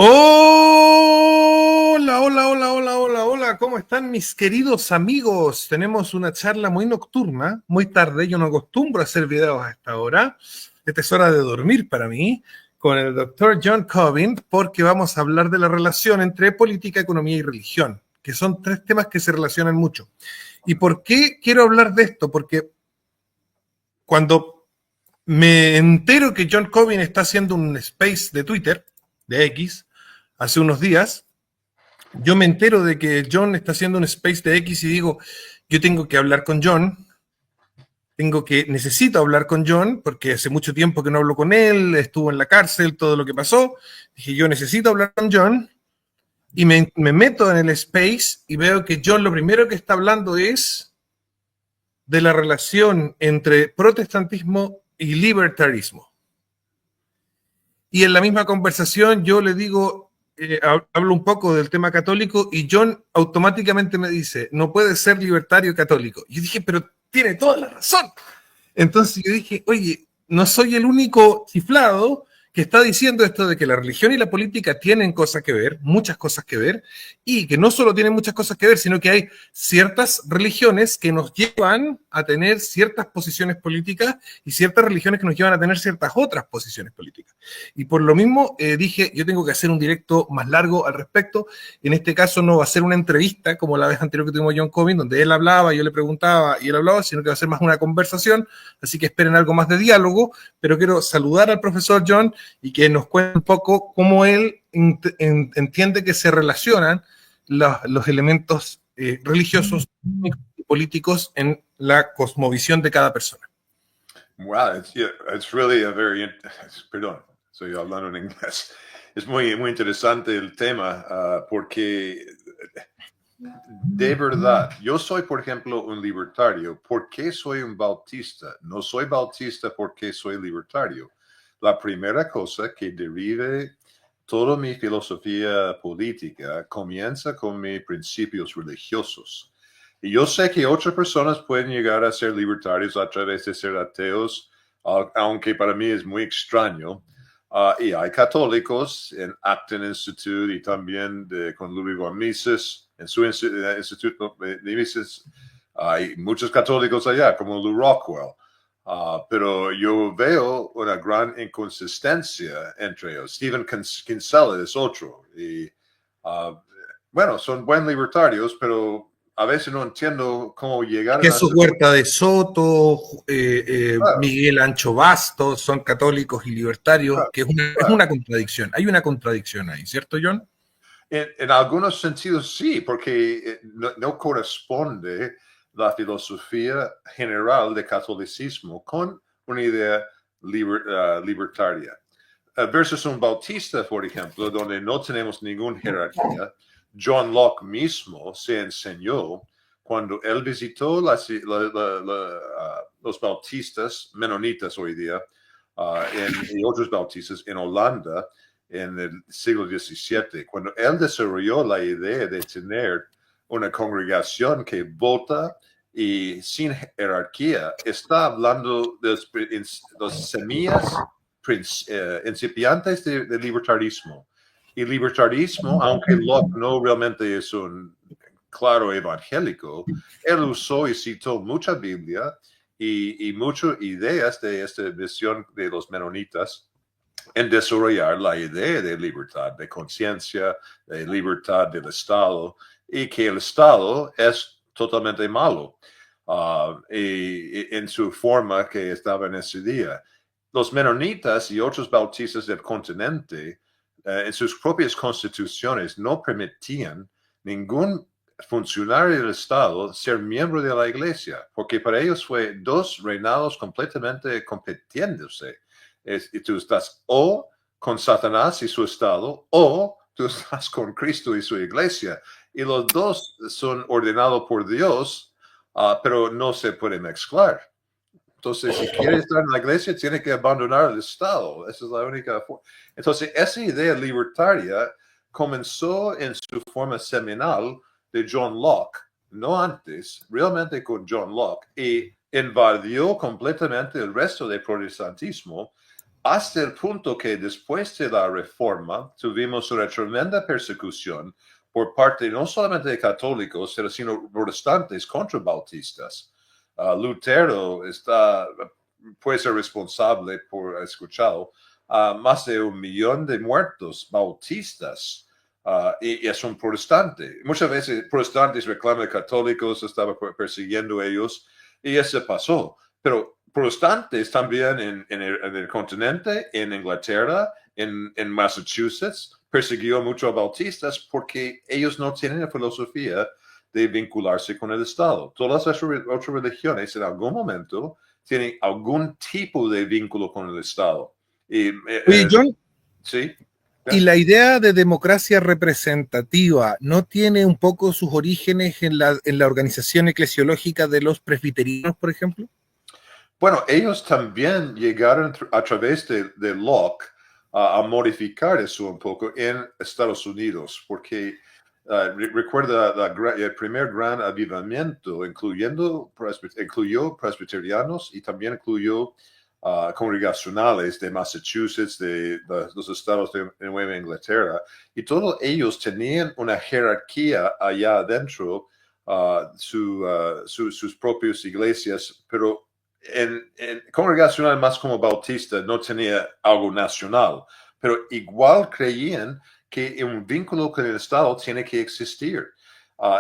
Hola, hola, hola, hola, hola, hola, ¿cómo están mis queridos amigos? Tenemos una charla muy nocturna, muy tarde, yo no acostumbro a hacer videos a esta hora, esta es hora de dormir para mí, con el doctor John Cobbin, porque vamos a hablar de la relación entre política, economía y religión, que son tres temas que se relacionan mucho. ¿Y por qué quiero hablar de esto? Porque cuando me entero que John Cobbin está haciendo un space de Twitter, de X, hace unos días, yo me entero de que John está haciendo un space de X y digo, yo tengo que hablar con John, necesito hablar con John, porque hace mucho tiempo que no hablo con él, estuvo en la cárcel, todo lo que pasó. Dije, yo necesito hablar con John, y me meto en el space y veo que John lo primero que está hablando es de la relación entre protestantismo y libertarismo. Y en la misma conversación yo le digo, hablo un poco del tema católico y John automáticamente me dice, no puede ser libertario católico. Y yo dije, pero tiene toda la razón. Entonces yo dije, oye, no soy el único chiflado que está diciendo esto de que la religión y la política tienen cosas que ver, muchas cosas que ver, y que no solo tienen muchas cosas que ver, sino que hay ciertas religiones que nos llevan a tener ciertas posiciones políticas y ciertas religiones que nos llevan a tener ciertas otras posiciones políticas. Y por lo mismo dije, yo tengo que hacer un directo más largo al respecto. En este caso no va a ser una entrevista como la vez anterior que tuvimos John Cobbin, donde él hablaba, yo le preguntaba y él hablaba, sino que va a ser más una conversación, así que esperen algo más de diálogo, pero quiero saludar al profesor John y que nos cuente un poco cómo él entiende que se relacionan los elementos religiosos y políticos en la cosmovisión de cada persona. Wow, it's really a very, perdón, estoy hablando en inglés. Es muy interesante el tema porque de verdad, yo soy, por ejemplo, un libertario. ¿Por qué soy un bautista? No soy bautista porque soy libertario. La primera cosa que derive toda mi filosofía política comienza con mis principios religiosos. Y yo sé que otras personas pueden llegar a ser libertarios a través de ser ateos, aunque para mí es muy extraño. Y hay católicos en Acton Institute y también con Louis von Mises, en su instituto de Mises. Hay muchos católicos allá, como Lou Rockwell. Pero yo veo una gran inconsistencia entre ellos. Stephen Kinsella es otro. Y, bueno, son buenos libertarios, pero a veces no entiendo cómo llegaron a Jesús ser... Huerta de Soto, Claro, Miguel Ancho Bastos, son católicos y libertarios, claro, que es claro. una contradicción. Hay una contradicción ahí, ¿cierto, John? En algunos sentidos sí, porque no corresponde la filosofía general del catolicismo con una idea libertaria. Versus un bautista, por ejemplo, donde no tenemos ninguna jerarquía. John Locke mismo se enseñó cuando él visitó los bautistas menonitas hoy día y otros bautistas en Holanda en el siglo XVII, cuando él desarrolló la idea de tener una congregación que vota y sin jerarquía, está hablando de las semillas incipientes de libertarismo. Y libertarismo, aunque Locke no realmente es un claro evangélico, él usó y citó mucha Biblia y muchas ideas de esta visión de los menonitas en desarrollar la idea de libertad de conciencia, de libertad del Estado, y que el Estado es totalmente malo y en su forma que estaba en ese día. Los menonitas y otros bautistas del continente, en sus propias constituciones, no permitían ningún funcionario del Estado ser miembro de la Iglesia, porque para ellos fue dos reinados completamente compitiéndose. Y tú estás o con Satanás y su Estado, o tú estás con Cristo y su Iglesia. Y los dos son ordenados por Dios, pero no se pueden mezclar. Entonces, si quiere estar en la iglesia, tiene que abandonar el Estado. Esa es la única forma. Entonces, esa idea libertaria comenzó en su forma seminal de John Locke, no antes, realmente con John Locke, y invadió completamente el resto del protestantismo, hasta el punto que después de la reforma tuvimos una tremenda persecución por parte no solamente de católicos, sino protestantes contra bautistas. Lutero puede ser responsable por escuchado más de 1 millón de muertos bautistas. Y es un protestante. Muchas veces protestantes reclaman católicos, estaban persiguiendo a ellos, y eso pasó. Pero protestantes también en el continente, en Inglaterra, en Massachusetts, persiguió mucho a bautistas porque ellos no tienen la filosofía de vincularse con el Estado. Todas las otras religiones en algún momento tienen algún tipo de vínculo con el Estado. Oye, John, ¿sí? ¿Y la idea de democracia representativa no tiene un poco sus orígenes en la organización eclesiológica de los presbiterianos, por ejemplo? Bueno, ellos también llegaron a través de Locke a modificar eso un poco en Estados Unidos, porque recuerda el primer gran avivamiento incluyó presbiterianos y también incluyó congregacionales de Massachusetts, de los estados de Nueva Inglaterra, y todos ellos tenían una jerarquía allá adentro, sus propias iglesias, pero en congregacional más como bautista no tenía algo nacional, pero igual creían que un vínculo con el Estado tiene que existir.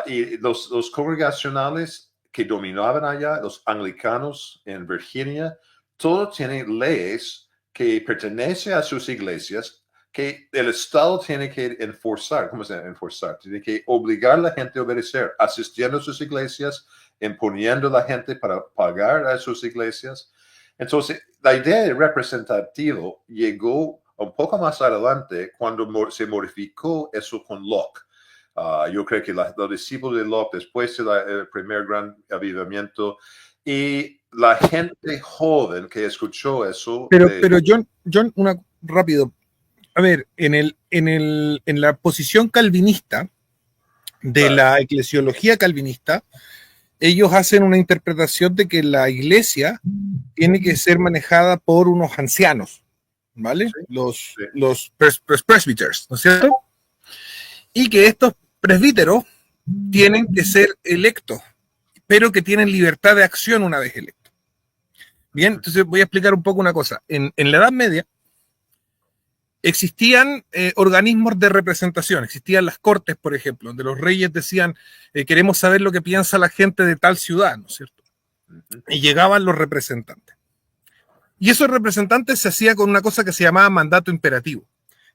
Y los congregacionales que dominaban allá, los anglicanos en Virginia, todos tienen leyes que pertenecen a sus iglesias que el Estado tiene que enforzar. ¿Cómo se llama? Enforzar. Tiene que obligar a la gente a obedecer, asistiendo a sus iglesias, imponiendo a la gente para pagar a sus iglesias. Entonces, la idea de representativo llegó un poco más adelante cuando se modificó eso con Locke. Yo creo que los discípulos de Locke, después del primer gran avivamiento, y la gente joven que escuchó eso. Pero John, rápido. A ver, en la posición calvinista, de la eclesiología calvinista, ellos hacen una interpretación de que la iglesia tiene que ser manejada por unos ancianos, ¿vale? Sí. Los presbyters, ¿no es cierto? Y que estos presbíteros tienen que ser electos, pero que tienen libertad de acción una vez electos. Bien, entonces voy a explicar un poco una cosa. En la Edad Media existían organismos de representación, existían las cortes, por ejemplo, donde los reyes decían, queremos saber lo que piensa la gente de tal ciudad, ¿no es cierto? Y llegaban los representantes. Y esos representantes se hacía con una cosa que se llamaba mandato imperativo,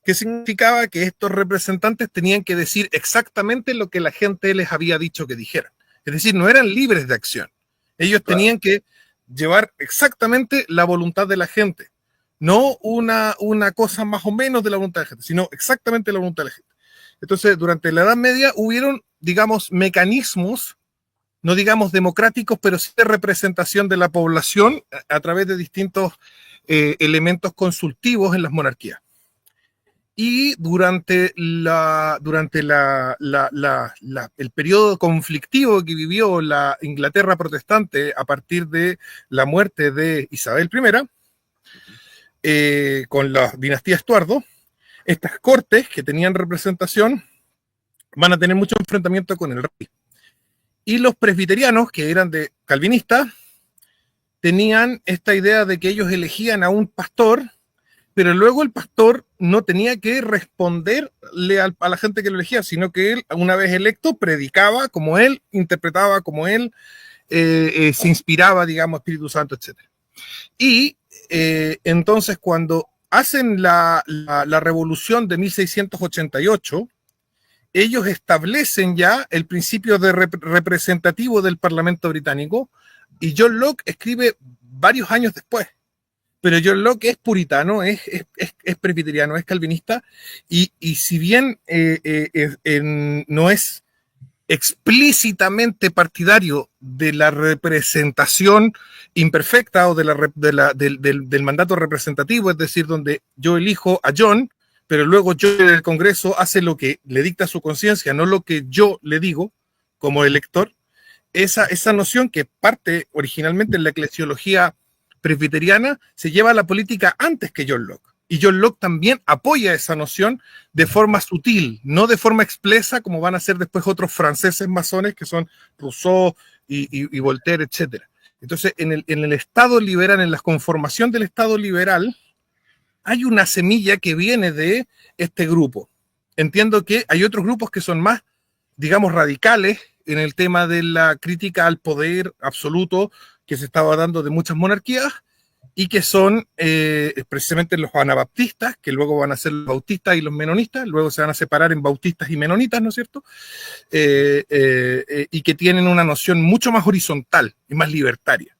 que significaba que estos representantes tenían que decir exactamente lo que la gente les había dicho que dijeran. Es decir, no eran libres de acción. Ellos tenían que llevar exactamente la voluntad de la gente. No una cosa más o menos de la voluntad de la gente, sino exactamente la voluntad de la gente. Entonces, durante la Edad Media hubieron, digamos, mecanismos, no digamos democráticos, pero sí de representación de la población a través de distintos elementos consultivos en las monarquías. Y durante el periodo conflictivo que vivió la Inglaterra protestante a partir de la muerte de Isabel I, con la dinastía Estuardo, estas cortes que tenían representación van a tener mucho enfrentamiento con el rey. Y los presbiterianos, que eran de calvinistas, tenían esta idea de que ellos elegían a un pastor, pero luego el pastor no tenía que responderle a la gente que lo elegía, sino que él, una vez electo, predicaba como él, interpretaba como él, se inspiraba, digamos, Espíritu Santo, etc. Y entonces cuando hacen la revolución de 1688, ellos establecen ya el principio de representativo del Parlamento británico, y John Locke escribe varios años después. Pero John Locke es puritano, es presbiteriano, es calvinista, y si bien no es explícitamente partidario de la representación imperfecta o del mandato representativo, es decir, donde yo elijo a John, pero luego John en el Congreso hace lo que le dicta su conciencia, no lo que yo le digo como elector. Esa noción que parte originalmente en la eclesiología presbiteriana se lleva a la política antes que John Locke. Y John Locke también apoya esa noción de forma sutil, no de forma expresa, como van a ser después otros franceses masones que son Rousseau y Voltaire, etc. Entonces, en el Estado liberal, en la conformación del Estado liberal, hay una semilla que viene de este grupo. Entiendo que hay otros grupos que son más, digamos, radicales en el tema de la crítica al poder absoluto que se estaba dando de muchas monarquías, y que son precisamente los anabaptistas, que luego van a ser los bautistas y los menonistas, luego se van a separar en bautistas y menonitas, ¿no es cierto? Y que tienen una noción mucho más horizontal y más libertaria.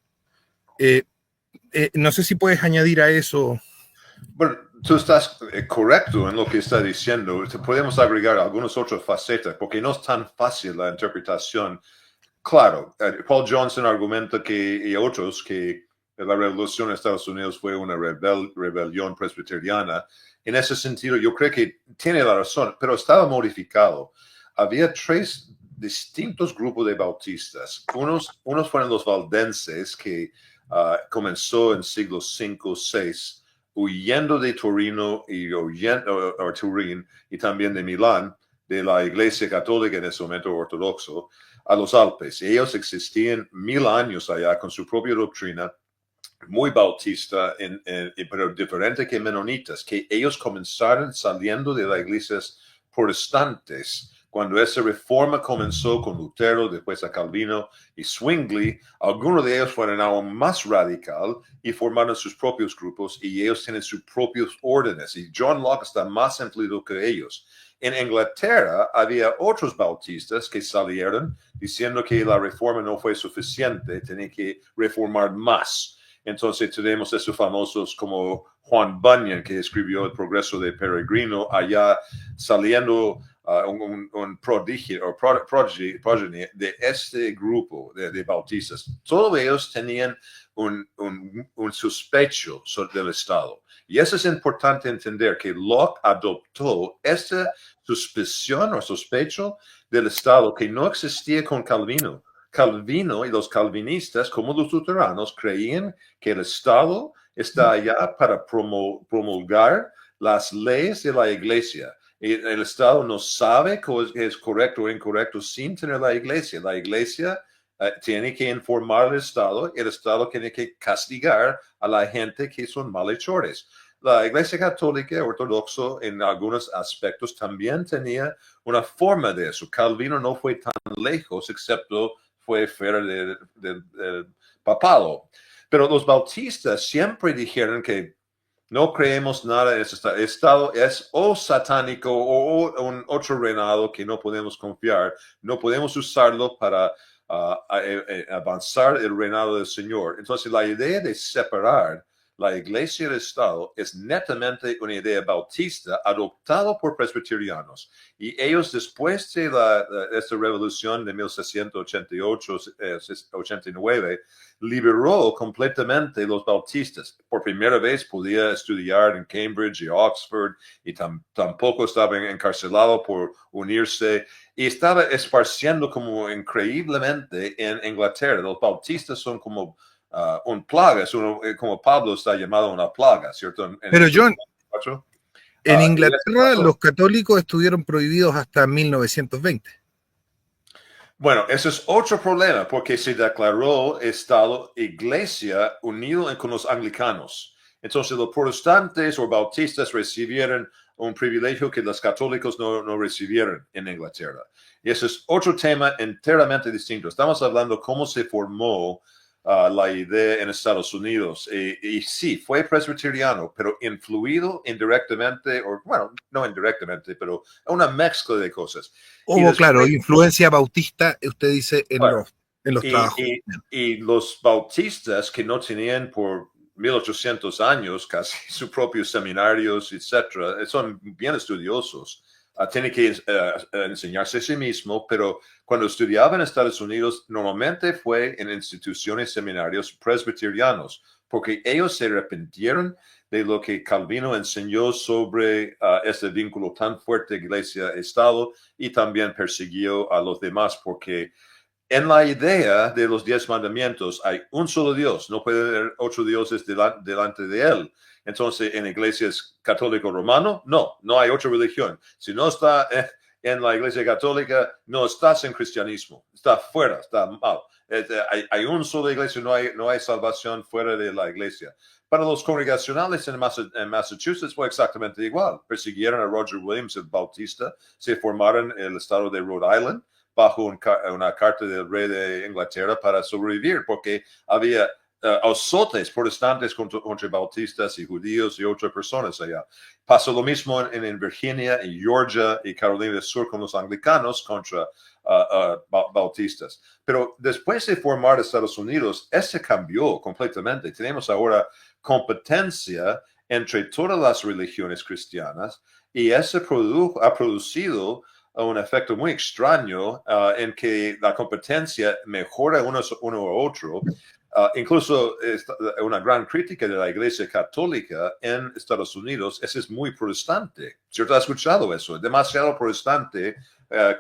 No sé si puedes añadir a eso. Bueno, tú estás correcto en lo que estás diciendo. Podemos agregar algunas otras facetas, porque no es tan fácil la interpretación. Claro, Paul Johnson argumenta y otros que la revolución de Estados Unidos fue una rebelión presbiteriana. En ese sentido, yo creo que tiene la razón, pero estaba modificado. Había tres distintos grupos de bautistas. Unos fueron los valdenses, que comenzó en siglos V, VI, huyendo de Turín y también de Milán, de la Iglesia Católica en ese momento ortodoxo, a los Alpes. Ellos existían 1000 años allá con su propia doctrina, muy bautista, pero diferente que menonitas, que ellos comenzaron saliendo de las iglesias protestantes. Cuando esa reforma comenzó con Lutero, después a Calvino y Zwingli, algunos de ellos fueron aún más radical y formaron sus propios grupos, y ellos tienen sus propios órdenes. Y John Locke está más influido que ellos. En Inglaterra había otros bautistas que salieron diciendo que la reforma no fue suficiente, tenía que reformar más. Entonces tenemos esos famosos como Juan Bunyan, que escribió El Progreso de Peregrino, allá saliendo un prodigio o progeny de este grupo de bautistas. Todos ellos tenían un sospecho del Estado. Y eso es importante entender, que Locke adoptó esta suspición o sospecho del Estado que no existía con Calvino. Calvino y los calvinistas, como los luteranos, creían que el Estado está allá para promulgar las leyes de la Iglesia. Y el Estado no sabe qué es correcto o incorrecto sin tener la Iglesia. La Iglesia tiene que informar al Estado, y el Estado tiene que castigar a la gente que son malhechores. La Iglesia Católica Ortodoxa en algunos aspectos también tenía una forma de eso. Calvino no fue tan lejos, excepto fue fuera del papado. Pero los bautistas siempre dijeron que no creemos nada en ese estado. Es o satánico o un otro reinado que no podemos confiar. No podemos usarlo para avanzar el reinado del Señor. Entonces, la idea de separar la iglesia del Estado es netamente una idea bautista adoptada por presbiterianos. Y ellos, después de esta revolución de 1688-89, liberó completamente los bautistas. Por primera vez podía estudiar en Cambridge y Oxford, y tampoco estaba encarcelado por unirse, y estaba esparciendo como increíblemente en Inglaterra. Los bautistas son como un plaga, como Pablo está llamado una plaga, ¿cierto? Pero John, en y Inglaterra los católicos estuvieron prohibidos hasta 1920. Bueno, ese es otro problema, porque se declaró Estado Iglesia unido con los anglicanos. Entonces los protestantes o bautistas recibieron un privilegio que los católicos no recibieron en Inglaterra. Y ese es otro tema enteramente distinto. Estamos hablando cómo se formó la idea en Estados Unidos. Y sí, fue presbiteriano, pero influido indirectamente, o bueno, no indirectamente, pero una mezcla de cosas. Hubo, claro, influencia bautista, usted dice, en los trabajos. Y los bautistas que no tenían por 1800 años casi sus propios seminarios, etcétera, son bien estudiosos. Tiene que enseñarse a sí mismo, pero cuando estudiaba en Estados Unidos, normalmente fue en instituciones, seminarios presbiterianos, porque ellos se arrepintieron de lo que Calvino enseñó sobre este vínculo tan fuerte Iglesia-Estado, y también persiguió a los demás, porque En la idea de los 10 mandamientos hay un solo Dios, no puede haber 8 dioses delante de él. Entonces, en iglesias católico romano, no hay otra religión. Si no está en la iglesia católica, no estás en cristianismo, está fuera, está mal. Hay una sola iglesia, no hay salvación fuera de la iglesia. Para los congregacionales en Massachusetts fue exactamente igual. Persiguieron a Roger Williams, el bautista, se formaron en el estado de Rhode Island bajo una carta del rey de Inglaterra para sobrevivir, porque había azotes protestantes contra bautistas y judíos y otras personas allá. Pasó lo mismo en Virginia, en Georgia y Carolina del Sur con los anglicanos contra bautistas. Pero después de formar Estados Unidos, ese cambió completamente. Tenemos ahora competencia entre todas las religiones cristianas y ese ha producido un efecto muy extraño en que la competencia mejora uno a otro. Incluso una gran crítica de la Iglesia Católica en Estados Unidos es muy protestante. ¿Cierto? ¿Has escuchado eso? Demasiado protestante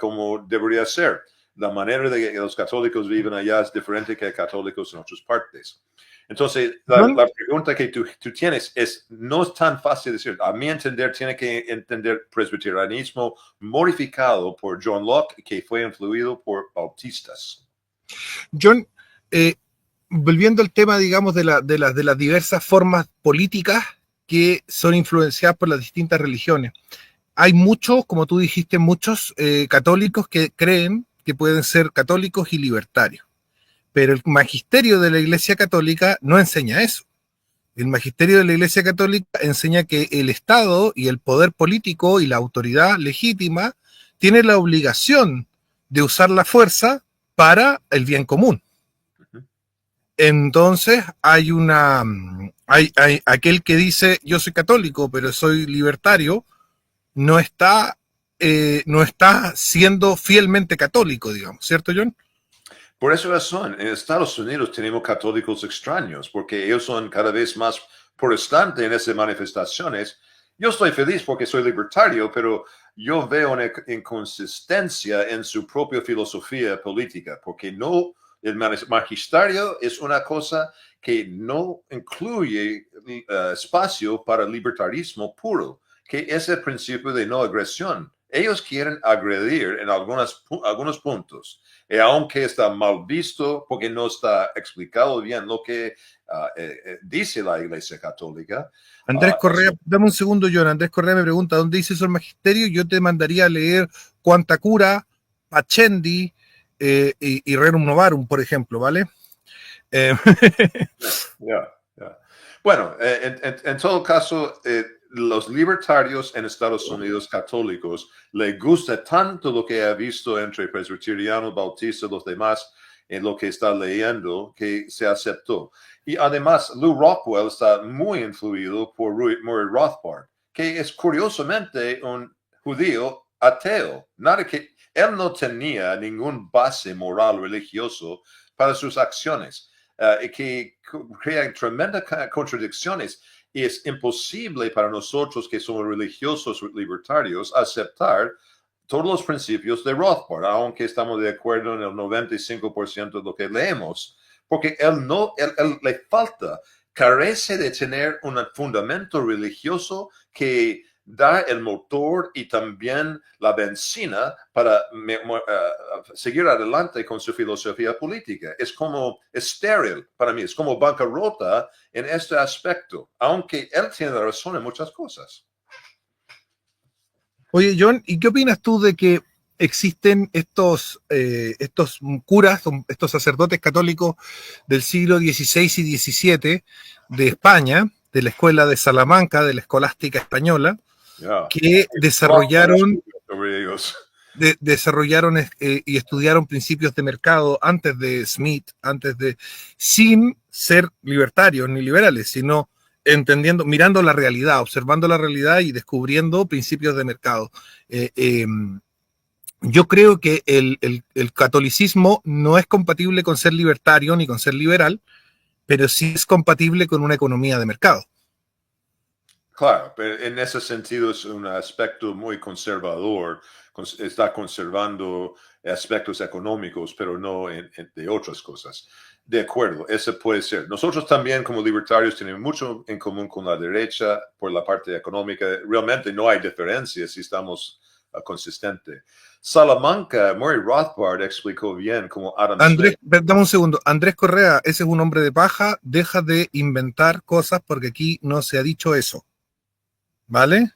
como debería ser. La manera de que los católicos viven allá es diferente que católicos en otras partes. Entonces, la pregunta que tú tienes no es tan fácil de decir. A mi entender, tiene que entender presbiterianismo modificado por John Locke, que fue influido por bautistas. John, volviendo al tema, digamos, de las diversas formas políticas que son influenciadas por las distintas religiones. Hay muchos, como tú dijiste, muchos católicos que creen que pueden ser católicos y libertarios. Pero el magisterio de la Iglesia Católica no enseña eso. El magisterio de la Iglesia Católica enseña que el Estado y el poder político y la autoridad legítima tienen la obligación de usar la fuerza para el bien común. Entonces hay aquel que dice yo soy católico pero soy libertario, no está siendo fielmente católico, digamos, ¿cierto, John? Por esa razón, en Estados Unidos tenemos católicos extraños, porque ellos son cada vez más protestantes en esas manifestaciones. Yo estoy feliz porque soy libertario, pero yo veo una inconsistencia en su propia filosofía política, porque el magisterio es una cosa que no incluye espacio para libertarismo puro, que es el principio de no agresión. Ellos quieren agredir en algunos puntos, y aunque está mal visto porque no está explicado bien lo que dice la Iglesia Católica. Andrés Correa, dame un segundo, John. Andrés Correa me pregunta, ¿dónde dice eso el magisterio? Yo te mandaría a leer Quantacura, Pachendi y Rerum Novarum, por ejemplo, ¿vale? Bueno, en todo caso, los libertarios en Estados Unidos católicos les gusta tanto lo que ha visto entre presbiterianos, bautistas, los demás, en lo que está leyendo, que se aceptó. Y además, Lew Rockwell está muy influido por Murray Rothbard, que es curiosamente un judío ateo. Él no tenía ningún base moral religioso para sus acciones, que crean tremendas contradicciones. Y es imposible para nosotros que somos religiosos libertarios aceptar todos los principios de Rothbard, aunque estamos de acuerdo en el 95% de lo que leemos, porque él le falta, carece de tener un fundamento religioso que da el motor y también la benzina para seguir adelante con su filosofía política. Es como estéril para mí, es como bancarrota en este aspecto, aunque él tiene razón en muchas cosas. Oye, John, ¿y qué opinas tú de que existen estos curas, estos sacerdotes católicos del siglo XVI y XVII de España, de la escuela de Salamanca, de la escolástica española, que desarrollaron y estudiaron principios de mercado antes de Smith, sin ser libertarios ni liberales, sino entendiendo, mirando la realidad, observando la realidad y descubriendo principios de mercado. Yo creo que el catolicismo no es compatible con ser libertario ni con ser liberal, pero sí es compatible con una economía de mercado. Claro, pero en ese sentido es un aspecto muy conservador, está conservando aspectos económicos, pero no de otras cosas. De acuerdo, ese puede ser. Nosotros también como libertarios tenemos mucho en común con la derecha por la parte económica. Realmente no hay diferencia si estamos consistentes. Salamanca, Murray Rothbard explicó bien como Adam Andrés, Smith. dame un segundo. Andrés Correa, ese es un hombre de paja. Deja de inventar cosas porque aquí no se ha dicho eso. ¿Vale?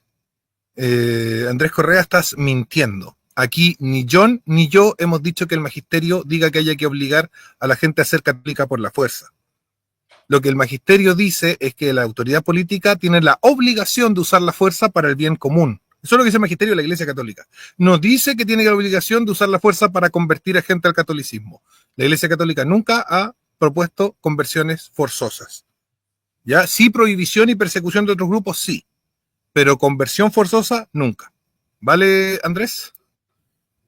Andrés Correa, estás mintiendo. Aquí ni John ni yo hemos dicho que el magisterio diga que haya que obligar a la gente a ser católica por la fuerza. Lo que el magisterio dice es que la autoridad política tiene la obligación de usar la fuerza para el bien común. Eso es lo que dice el magisterio de la Iglesia Católica. No dice que tiene la obligación de usar la fuerza para convertir a gente al catolicismo. La Iglesia Católica nunca ha propuesto conversiones forzosas. ¿Ya? Sí, prohibición y persecución de otros grupos, sí. Pero conversión forzosa, nunca. ¿Vale, Andrés?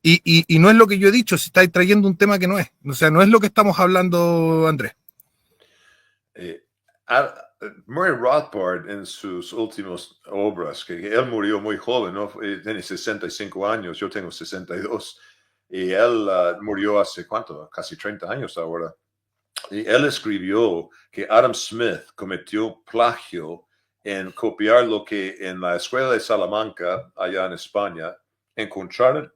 Y no es lo que yo he dicho, si estáis trayendo un tema que no es. O sea, no es lo que estamos hablando, Andrés. Murray Rothbard en sus últimas obras, que él murió muy joven, ¿no? Tiene 65 años, yo tengo 62, y él murió hace, ¿cuánto? Casi 30 años ahora. Y él escribió que Adam Smith cometió plagio en copiar lo que en la escuela de Salamanca, allá en España, encontraron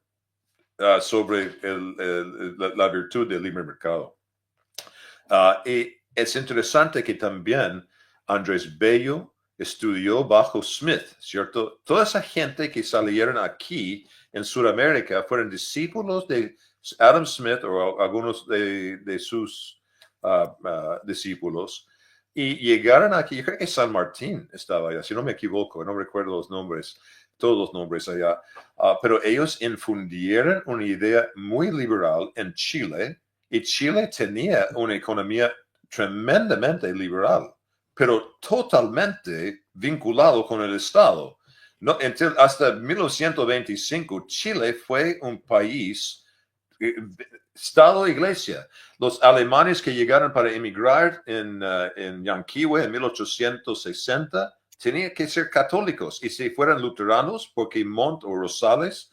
sobre la virtud del libre mercado. Y es interesante que también Andrés Bello estudió bajo Smith, ¿cierto? Toda esa gente que salieron aquí en Sudamérica fueron discípulos de Adam Smith o algunos de sus discípulos y llegaron aquí. Yo creo que San Martín estaba allá, si no me equivoco, no recuerdo los nombres, todos los nombres allá, pero ellos infundieron una idea muy liberal en Chile. Y Chile tenía una economía tremendamente liberal, pero totalmente vinculado con el Estado. No, hasta 1925, Chile fue un país, Estado e Iglesia. Los alemanes que llegaron para emigrar en Yanquihue en 1860 tenían que ser católicos. Y si fueran luteranos, porque Montt o Rosales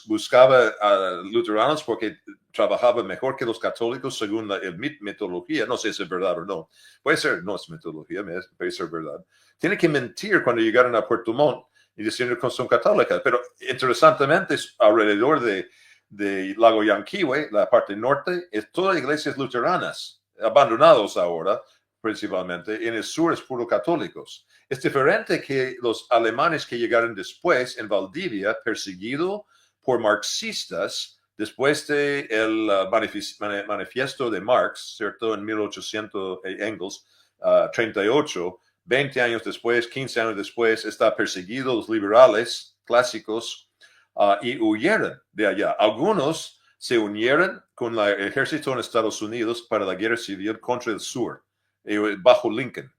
buscaba a luteranos porque trabajaba mejor que los católicos según la metodología. No sé si es verdad o no. Puede ser, no es metodología, puede ser verdad. Tiene que mentir cuando llegaron a Puerto Montt y decir que son católicas. Pero interesantemente, alrededor de Lago Yanquihue, la parte norte, es todas iglesias luteranas, abandonados ahora principalmente. En el sur es puro católicos. Es diferente que los alemanes que llegaron después en Valdivia, perseguido por marxistas, después de el manifiesto de Marx, ¿cierto? En 1800, Engels, 38, 20 años después, 15 años después, está perseguido los liberales clásicos y huyeron de allá. Algunos se unieron con el ejército en Estados Unidos para la guerra civil contra el sur, bajo Lincoln.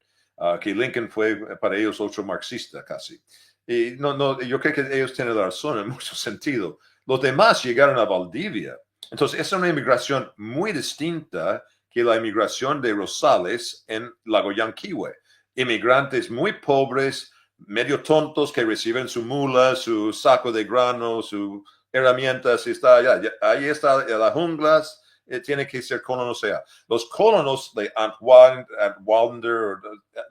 Que Lincoln fue para ellos otro marxista casi. Y yo creo que ellos tienen razón en mucho sentido. Los demás llegaron a Valdivia. Entonces, es una inmigración muy distinta que la inmigración de Rosales en Lago Yanquihue. Inmigrantes muy pobres, medio tontos que reciben su mula, su saco de grano, sus herramientas, y está allá. Ahí está las junglas. Tiene que ser colono, o sea, los colonos de Antwander,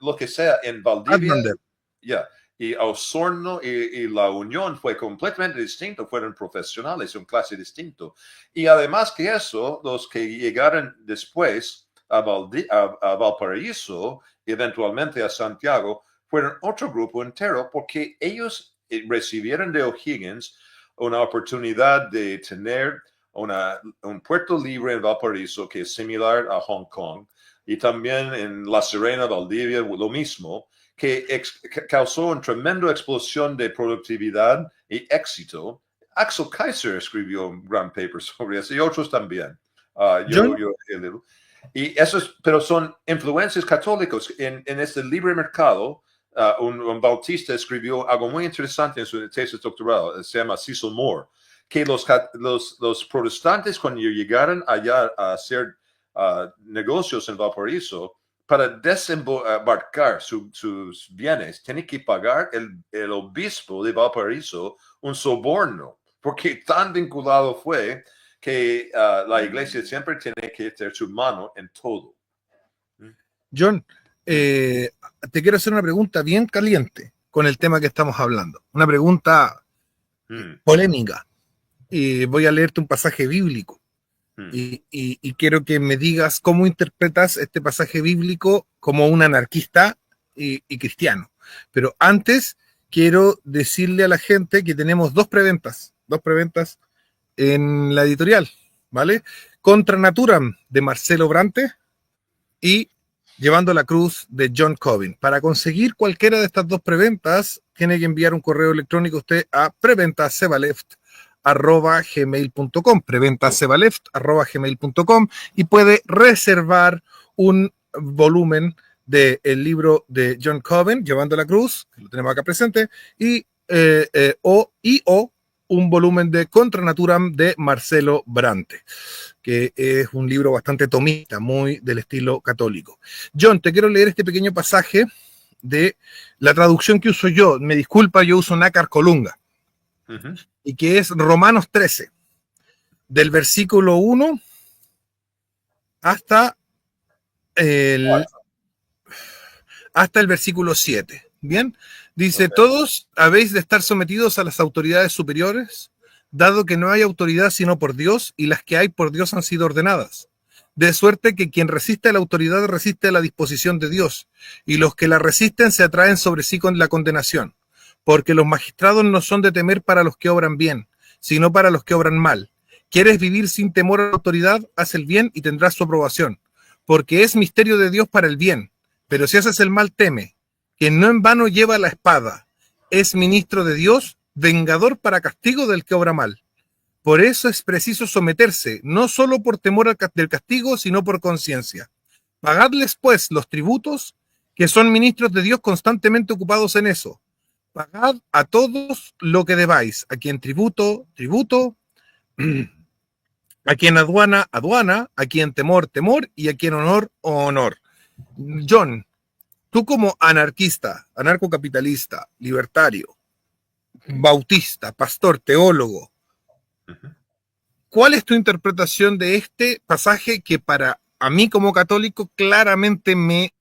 lo que sea, en Valdivia, y Osorno y La Unión fue completamente distinto, fueron profesionales, un clase distinto. Y además que eso, los que llegaron después a Valparaíso, eventualmente a Santiago, fueron otro grupo entero, porque ellos recibieron de O'Higgins una oportunidad de tener un puerto libre en Valparaíso que es similar a Hong Kong, y también en La Serena, Valdivia, lo mismo, que causó una tremenda explosión de productividad y éxito. Axel Kaiser escribió un gran paper sobre eso y otros también. Y esos, pero son influencias católicas en este libre mercado. Un bautista escribió algo muy interesante en su tesis doctoral, se llama Cecil Moore, que los protestantes cuando llegaron allá a hacer negocios en Valparaíso para desembarcar sus bienes, tiene que pagar el obispo de Valparaíso un soborno, porque tan vinculado fue que la iglesia siempre tiene que tener su mano en todo. John, te quiero hacer una pregunta bien caliente con el tema que estamos hablando. Una pregunta polémica. Y voy a leerte un pasaje bíblico. Y quiero que me digas cómo interpretas este pasaje bíblico como un anarquista y cristiano. Pero antes quiero decirle a la gente que tenemos dos preventas en la editorial, ¿vale? Contra Naturam de Marcelo Brante y Llevando la Cruz de John Cobbin. Para conseguir cualquiera de estas dos preventas, tiene que enviar un correo electrónico usted a preventasebaleft@gmail.com, preventasebaleft@gmail.com, y puede reservar un volumen del libro de John Cobbin, Llevando la Cruz, que lo tenemos acá presente, o un volumen de Contra Naturam de Marcelo Brante, que es un libro bastante tomista, muy del estilo católico. John, te quiero leer este pequeño pasaje de la traducción que uso yo. Me disculpa, yo uso Nácar Colunga. Y que es Romanos 13, del versículo 1 hasta el versículo 7. Bien, dice, todos habéis de estar sometidos a las autoridades superiores, dado que no hay autoridad sino por Dios, y las que hay por Dios han sido ordenadas. De suerte que quien resiste a la autoridad resiste a la disposición de Dios, y los que la resisten se atraen sobre sí con la condenación. Porque los magistrados no son de temer para los que obran bien, sino para los que obran mal. ¿Quieres vivir sin temor a la autoridad? Haz el bien y tendrás su aprobación. Porque es misterio de Dios para el bien. Pero si haces el mal, teme, que no en vano lleva la espada. Es ministro de Dios, vengador para castigo del que obra mal. Por eso es preciso someterse, no solo por temor del castigo, sino por conciencia. Pagadles, pues, los tributos, que son ministros de Dios constantemente ocupados en eso. Pagad a todos lo que debáis, a quien tributo, tributo, a quien aduana, aduana, a quien temor, temor, y a quien honor, honor. John, tú como anarquista, anarcocapitalista, libertario, bautista, pastor, teólogo, ¿cuál es tu interpretación de este pasaje que para a mí como católico claramente me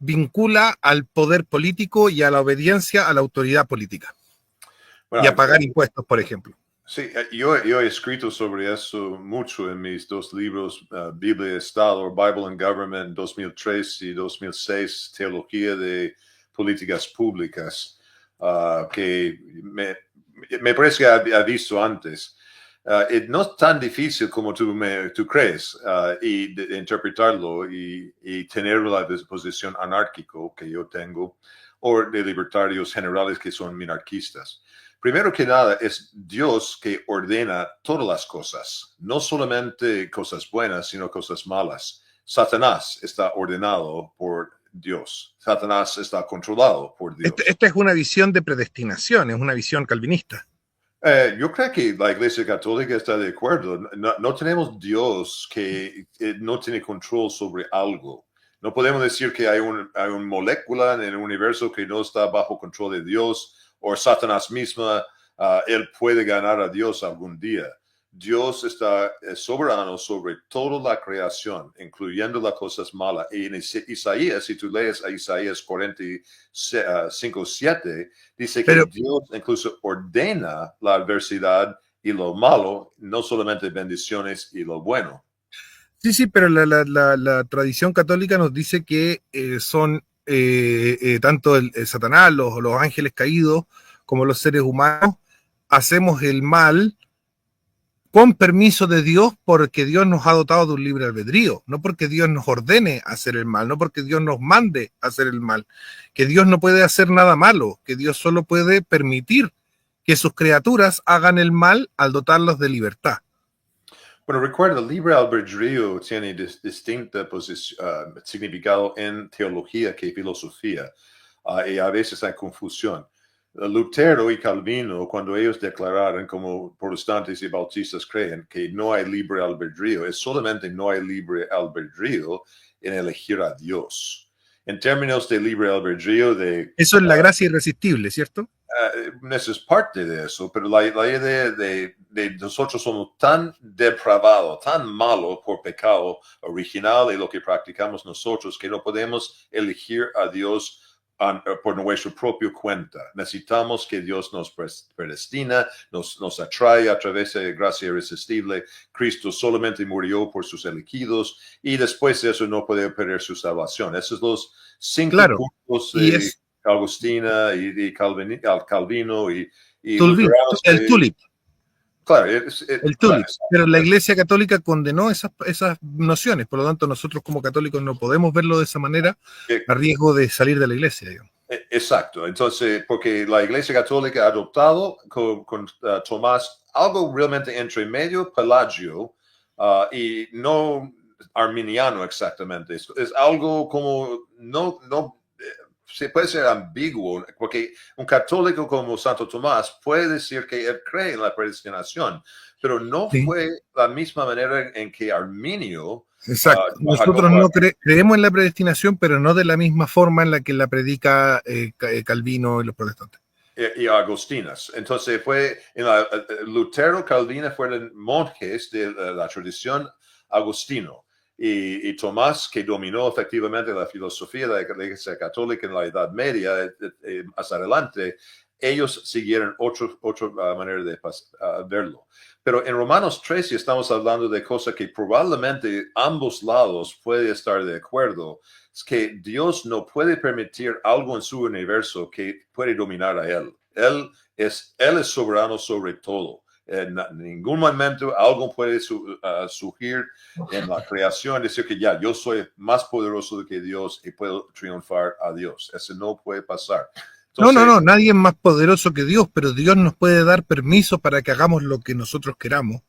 vincula al poder político y a la obediencia a la autoridad política? Bueno, y a pagar impuestos, por ejemplo. Sí, yo he escrito sobre eso mucho en mis dos libros, Biblia y Estado, Bible and Government, 2003 y 2006, Teología de Políticas Públicas, que me parece que ha visto antes. No es tan difícil como tú crees y interpretarlo y tener la posición anárquico que yo tengo o de libertarios generales que son minarquistas. Primero que nada, es Dios que ordena todas las cosas, no solamente cosas buenas, sino cosas malas. Satanás está ordenado por Dios. Satanás está controlado por Dios. Esta es una visión de predestinación, es una visión calvinista. Yo creo que la Iglesia Católica está de acuerdo. No tenemos Dios que no tiene control sobre algo. No podemos decir que hay una molécula en el universo que no está bajo control de Dios, o Satanás misma, él puede ganar a Dios algún día. Dios está soberano sobre toda la creación, incluyendo las cosas malas. Y en Isaías, si tú lees a Isaías 45:7, dice que Dios incluso ordena la adversidad y lo malo, no solamente bendiciones y lo bueno. Sí, pero la tradición católica nos dice que son tanto el Satanás, los ángeles caídos, como los seres humanos, hacemos el mal con permiso de Dios, porque Dios nos ha dotado de un libre albedrío, no porque Dios nos ordene hacer el mal, no porque Dios nos mande hacer el mal, que Dios no puede hacer nada malo, que Dios solo puede permitir que sus criaturas hagan el mal al dotarlos de libertad. Bueno, recuerda, libre albedrío tiene distinto significado en teología que filosofía, y a veces hay confusión. Lutero y Calvino, cuando ellos declararon, como protestantes y bautistas creen, que no hay libre albedrío, es solamente no hay libre albedrío en elegir a Dios. En términos de libre albedrío, eso es la gracia irresistible, ¿cierto? Eso es parte de eso, pero la idea de nosotros somos tan depravados, tan malos por pecado original y lo que practicamos nosotros, que no podemos elegir a Dios por nuestra propia cuenta. Necesitamos que Dios nos predestina, nos atrae a través de gracia irresistible. Cristo solamente murió por sus elegidos y después de eso no puede perder su salvación. Esos son los 5 puntos de Agustina y Calvino y el tulip. Claro, el tulip. Pero la Iglesia Católica condenó esas nociones, por lo tanto nosotros como católicos no podemos verlo de esa manera a riesgo de salir de la Iglesia, digamos. Exacto, entonces porque la Iglesia Católica ha adoptado con Tomás algo realmente entre medio Pelagio y no arminiano exactamente, es algo como no se puede ser ambiguo, porque un católico como Santo Tomás puede decir que él cree en la predestinación, pero no fue la misma manera en que Arminio. Exacto. Nosotros no creemos en la predestinación, pero no de la misma forma en la que la predica Calvino y los protestantes. Y Agustinas. Entonces fue en Lutero, Calvino fueron monjes de la tradición agustino. Y Tomás, que dominó efectivamente la filosofía de la Iglesia Católica en la Edad Media, más adelante, ellos siguieron otra manera de verlo. Pero en Romanos 13 estamos hablando de cosas que probablemente ambos lados pueden estar de acuerdo. Es que Dios no puede permitir algo en su universo que puede dominar a Él. Él es soberano sobre todo. En ningún momento algo puede surgir en la creación, decir que ya yo soy más poderoso que Dios y puedo triunfar a Dios. Eso no puede pasar. Entonces, no, nadie es más poderoso que Dios, pero Dios nos puede dar permiso para que hagamos lo que nosotros queramos.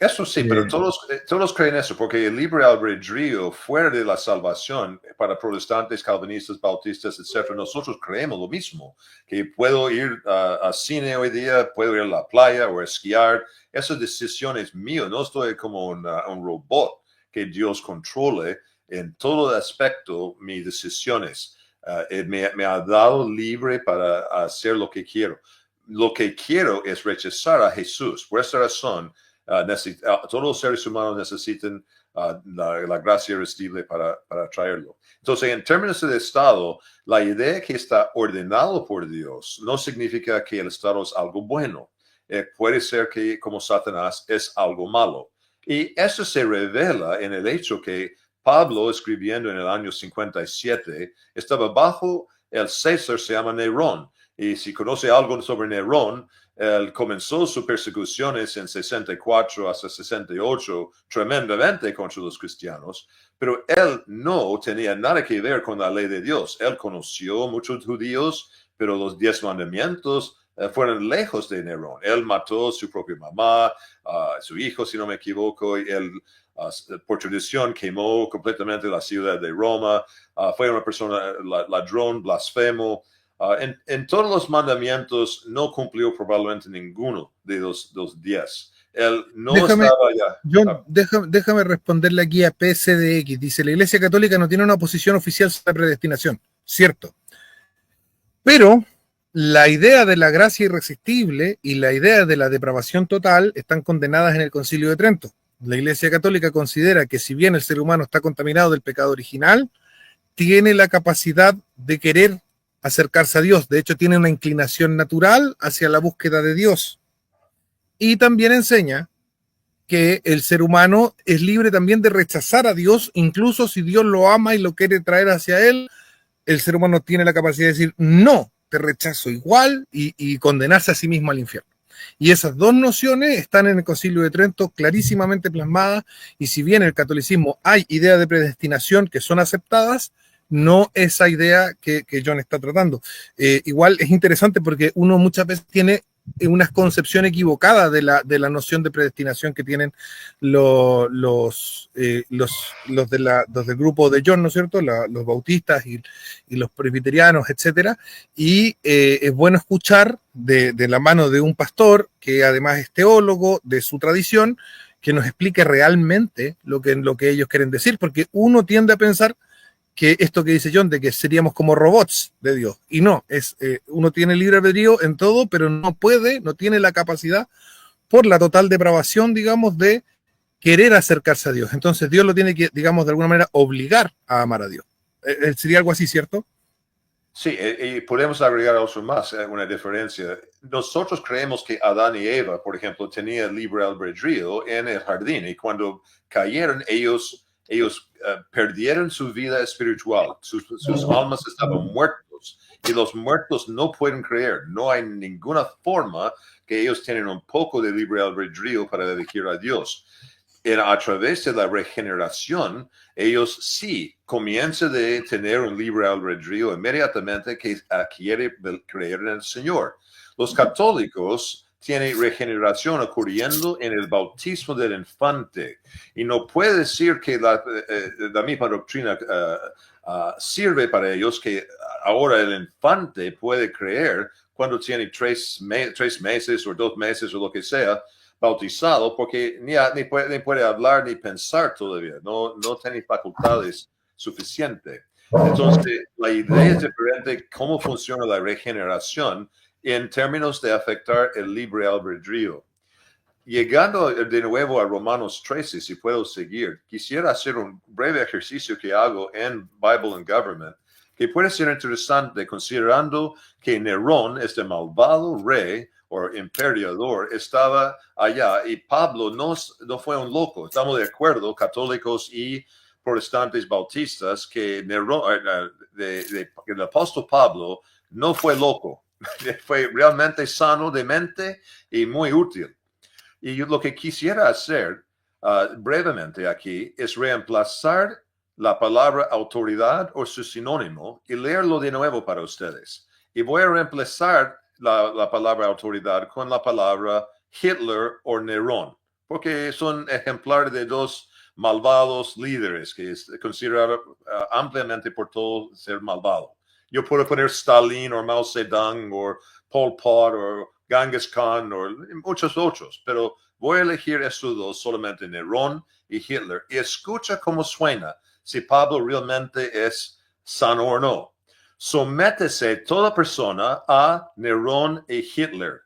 Eso sí, pero todos creen eso, porque el libre albedrío fuera de la salvación, para protestantes, calvinistas, bautistas, etc., nosotros creemos lo mismo, que puedo ir a cine hoy día, puedo ir a la playa o esquiar, esa decisión es mía, no estoy como un robot que Dios controle en todo aspecto mis decisiones. Me ha dado libre para hacer lo que quiero. Lo que quiero es rechazar a Jesús. Por esa razón, todos los seres humanos necesitan la gracia irresistible para traerlo. Entonces, en términos de Estado, la idea que está ordenado por Dios no significa que el Estado es algo bueno. Puede ser que, como Satanás, es algo malo. Y eso se revela en el hecho que Pablo, escribiendo en el año 57, estaba bajo el César, se llama Nerón. Y si conoce algo sobre Nerón, él comenzó sus persecuciones en 64 hasta 68 tremendamente contra los cristianos, pero él no tenía nada que ver con la ley de Dios. Él conoció muchos judíos, pero los 10 mandamientos fueron lejos de Nerón. Él mató a su propia mamá, a su hijo, si no me equivoco, y él por tradición quemó completamente la ciudad de Roma. Fue una persona ladrón, blasfemo. En todos los mandamientos no cumplió probablemente ninguno de los 10. Él no estaba ya. John, déjame responderle aquí a PSDX. Dice, la Iglesia Católica no tiene una posición oficial sobre la predestinación. Cierto. Pero la idea de la gracia irresistible y la idea de la depravación total están condenadas en el Concilio de Trento. La Iglesia Católica considera que si bien el ser humano está contaminado del pecado original, tiene la capacidad de querer acercarse a Dios. De hecho, tiene una inclinación natural hacia la búsqueda de Dios. Y también enseña que el ser humano es libre también de rechazar a Dios, incluso si Dios lo ama y lo quiere traer hacia él, el ser humano tiene la capacidad de decir, no, te rechazo igual, y condenarse a sí mismo al infierno. Y esas dos nociones están en el Concilio de Trento clarísimamente plasmadas, y si bien en el catolicismo hay ideas de predestinación que son aceptadas, no esa idea que John está tratando. Igual es interesante porque uno muchas veces tiene una concepción equivocada de la noción de predestinación que tienen los del grupo de John, ¿no es cierto? Los bautistas y los presbiterianos, etcétera. Y es bueno escuchar de la mano de un pastor que además es teólogo de su tradición, que nos explique realmente lo que ellos quieren decir, porque uno tiende a pensar que esto que dice John, de que seríamos como robots de Dios, y no, uno tiene libre albedrío en todo, pero no tiene la capacidad, por la total depravación, digamos, de querer acercarse a Dios. Entonces Dios lo tiene que, digamos, de alguna manera obligar a amar a Dios. ¿Sería algo así, cierto? Sí, y podemos agregar algo más, una diferencia. Nosotros creemos que Adán y Eva, por ejemplo, tenían libre albedrío en el jardín, y cuando cayeron, ellos perdieron su vida espiritual. Sus almas estaban muertos, y los muertos no pueden creer. No hay ninguna forma que ellos tienen un poco de libre albedrío para elegir a Dios. A través de la regeneración, ellos sí comienzan a tener un libre albedrío inmediatamente que quiere creer en el Señor. Los católicos tienen regeneración ocurriendo en el bautismo del infante, y no puede decir que la misma doctrina sirve para ellos, que ahora el infante puede creer cuando tiene 3 meses o 2 meses o lo que sea, bautizado, porque ni puede hablar ni pensar todavía, no tiene facultades suficientes. Entonces, la idea es diferente cómo funciona la regeneración en términos de afectar el libre albedrío. Llegando de nuevo a Romanos 13, si puedo seguir, quisiera hacer un breve ejercicio que hago en Bible and Government, que puede ser interesante considerando que Nerón, este malvado rey o imperiador, estaba allá, y Pablo no fue un loco. Estamos de acuerdo, católicos y protestantes bautistas, que Nerón, el apóstol Pablo no fue loco. Fue realmente sano de mente y muy útil. Y lo que quisiera hacer brevemente aquí es reemplazar la palabra autoridad o su sinónimo y leerlo de nuevo para ustedes. Y voy a reemplazar la palabra autoridad con la palabra Hitler o Nerón, porque son ejemplares de dos malvados líderes que es considerado ampliamente por todos ser malvado. Yo puedo poner Stalin o Mao Zedong o Pol Pot o Genghis Khan o muchos otros, pero voy a elegir estos dos solamente, Nerón y Hitler, y escucha cómo suena, si Pablo realmente es sano o no. Sométese toda persona a Nerón y Hitler,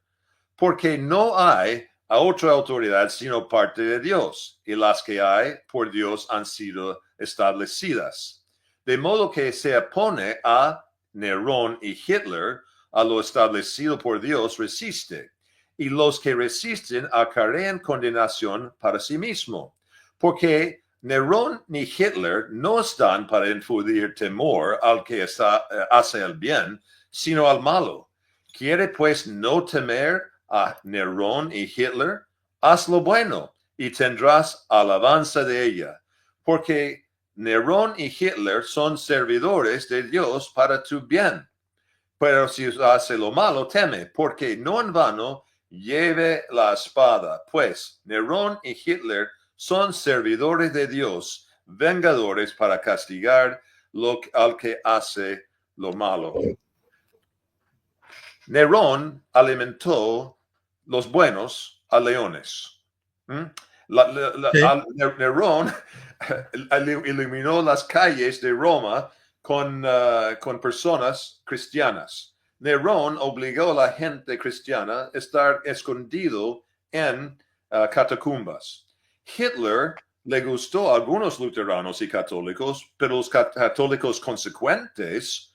porque no hay a otra autoridad sino parte de Dios, y las que hay por Dios han sido establecidas. De modo que se opone a Nerón y Hitler, a lo establecido por Dios resiste, y los que resisten acarrean condenación para sí mismo, porque Nerón ni Hitler no están para infundir temor al que hace el bien, sino al malo. ¿Quiere pues no temer a Nerón y Hitler? Haz lo bueno y tendrás alabanza de ella, porque Nerón y Hitler son servidores de Dios para tu bien. Pero si hace lo malo, teme, porque no en vano lleve la espada, pues Nerón y Hitler son servidores de Dios, vengadores para castigar al que hace lo malo. Nerón alimentó los buenos a leones. Sí. Nerón iluminó las calles de Roma con personas cristianas. Nerón obligó a la gente cristiana a estar escondido en catacumbas. Hitler le gustó a algunos luteranos y católicos, pero los católicos consecuentes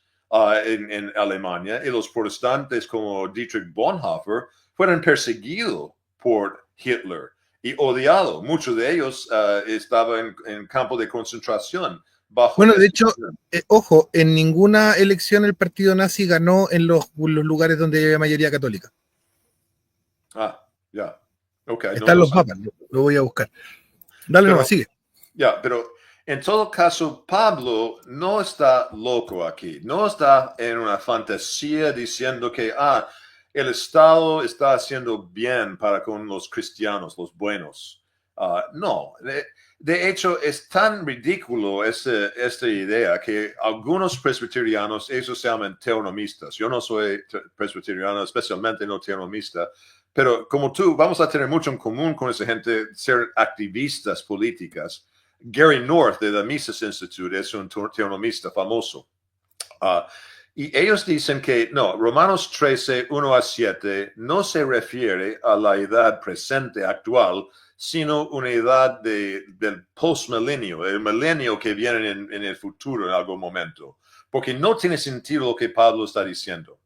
en Alemania y los protestantes como Dietrich Bonhoeffer fueron perseguidos por Hitler y odiados. Muchos de ellos estaban en campo de concentración. Bueno, de hecho, ojo, en ninguna elección el partido nazi ganó en los lugares donde había mayoría católica. Ya. Okay, están los mapas, lo voy a buscar. Dale nomás, sigue. Ya, pero en todo caso, Pablo no está loco aquí, no está en una fantasía diciendo que el Estado está haciendo bien para con los cristianos, los buenos. No, de hecho es tan ridículo esta idea que algunos presbiterianos, ellos se llaman teonomistas. Yo no soy presbiteriano, especialmente no teonomista, Pero como tú, vamos a tener mucho en común con esa gente, ser activistas políticas. Gary North de the Mises Institute es un teonomista famoso. Y ellos dicen que no, Romanos 13, 1 a 7 no se refiere a la edad presente actual, sino una edad del postmilenio, el milenio que viene en el futuro en algún momento. Porque no tiene sentido lo que Pablo está diciendo.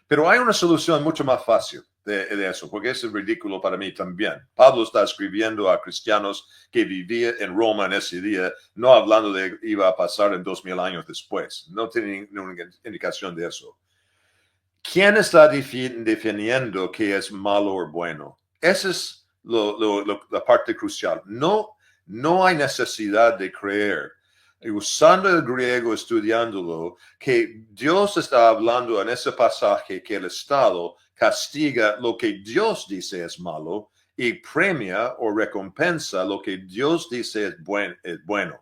Pero hay una solución mucho más fácil de eso, porque eso es ridículo para mí también. Pablo está escribiendo a cristianos que vivían en Roma en ese día, no hablando de que iba a pasar en 2000 años después. No tiene ninguna indicación de eso. ¿Quién está definiendo qué es malo o bueno? Esa es la parte crucial. No hay necesidad de creer, usando el griego, estudiándolo, que Dios está hablando en ese pasaje que el Estado castiga lo que Dios dice es malo y premia o recompensa lo que Dios dice es bueno.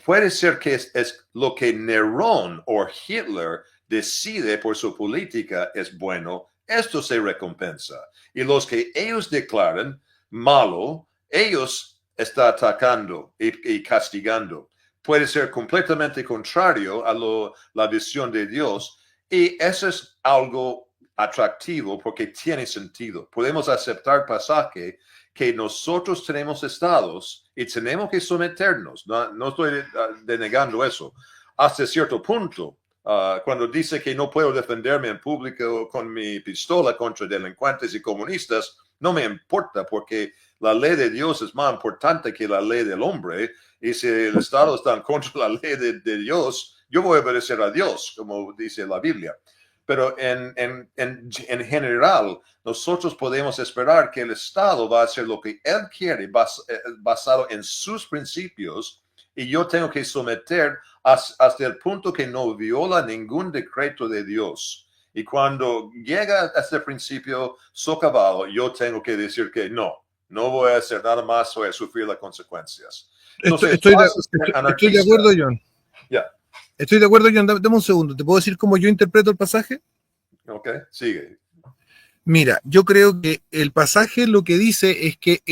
Puede ser que es lo que Nerón o Hitler decide por su política es bueno, esto se recompensa. Y los que ellos declaran malo, ellos están atacando y castigando. Puede ser completamente contrario a la visión de Dios, y eso es algo atractivo porque tiene sentido. Podemos aceptar pasaje que nosotros tenemos estados y tenemos que someternos. No estoy denegando eso. Hasta cierto punto, cuando dice que no puedo defenderme en público con mi pistola contra delincuentes y comunistas, no me importa porque la ley de Dios es más importante que la ley del hombre. Y si el Estado está en contra de la ley de Dios, yo voy a obedecer a Dios, como dice la Biblia. Pero en general, nosotros podemos esperar que el Estado va a hacer lo que él quiere basado en sus principios, y yo tengo que someter hasta el punto que no viola ningún decreto de Dios. Y cuando llega a este principio socavado, yo tengo que decir que no voy a hacer nada más, voy a sufrir las consecuencias. Entonces, estoy de acuerdo, John. Yeah. Estoy de acuerdo, John. Dame un segundo. ¿Te puedo decir cómo yo interpreto el pasaje? Ok, sigue. Mira, yo creo que el pasaje lo que dice es que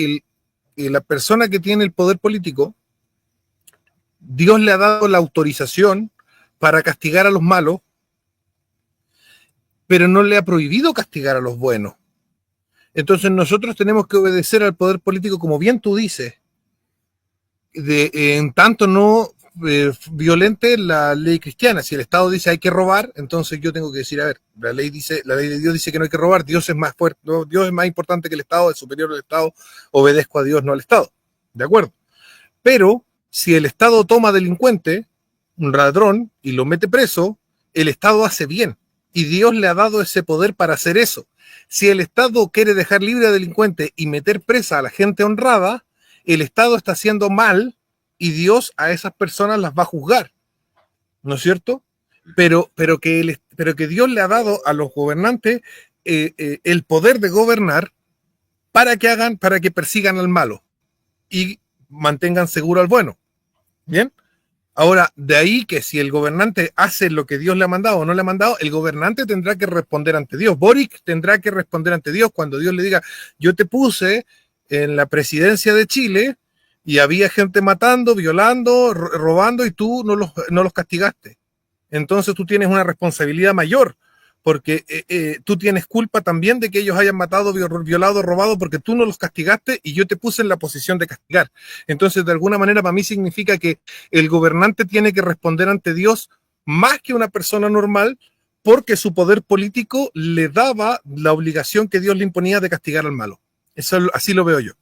la persona que tiene el poder político, Dios le ha dado la autorización para castigar a los malos, pero no le ha prohibido castigar a los buenos. Entonces nosotros tenemos que obedecer al poder político, como bien tú dices, en tanto no violente la ley cristiana. Si el Estado dice hay que robar, entonces yo tengo que decir, a ver, la ley de Dios dice que no hay que robar, Dios es más fuerte, no, Dios es más importante que el Estado, es superior al Estado, obedezco a Dios, no al Estado. ¿De acuerdo? Pero si el Estado toma delincuente, un ladrón, y lo mete preso, el Estado hace bien. Y Dios le ha dado ese poder para hacer eso. Si el Estado quiere dejar libre a delincuente y meter presa a la gente honrada, el Estado está haciendo mal y Dios a esas personas las va a juzgar, ¿no es cierto? Pero que Dios le ha dado a los gobernantes el poder de gobernar para que persigan al malo y mantengan seguro al bueno. ¿Bien? Ahora, de ahí que si el gobernante hace lo que Dios le ha mandado o no le ha mandado, el gobernante tendrá que responder ante Dios. Boric tendrá que responder ante Dios cuando Dios le diga, yo te puse en la presidencia de Chile y había gente matando, violando, robando y tú no los castigaste. Entonces tú tienes una responsabilidad mayor porque tú tienes culpa también de que ellos hayan matado, violado, robado, porque tú no los castigaste y yo te puse en la posición de castigar. Entonces, de alguna manera, para mí significa que el gobernante tiene que responder ante Dios más que una persona normal, porque su poder político le daba la obligación que Dios le imponía de castigar al malo. Eso, así lo veo yo.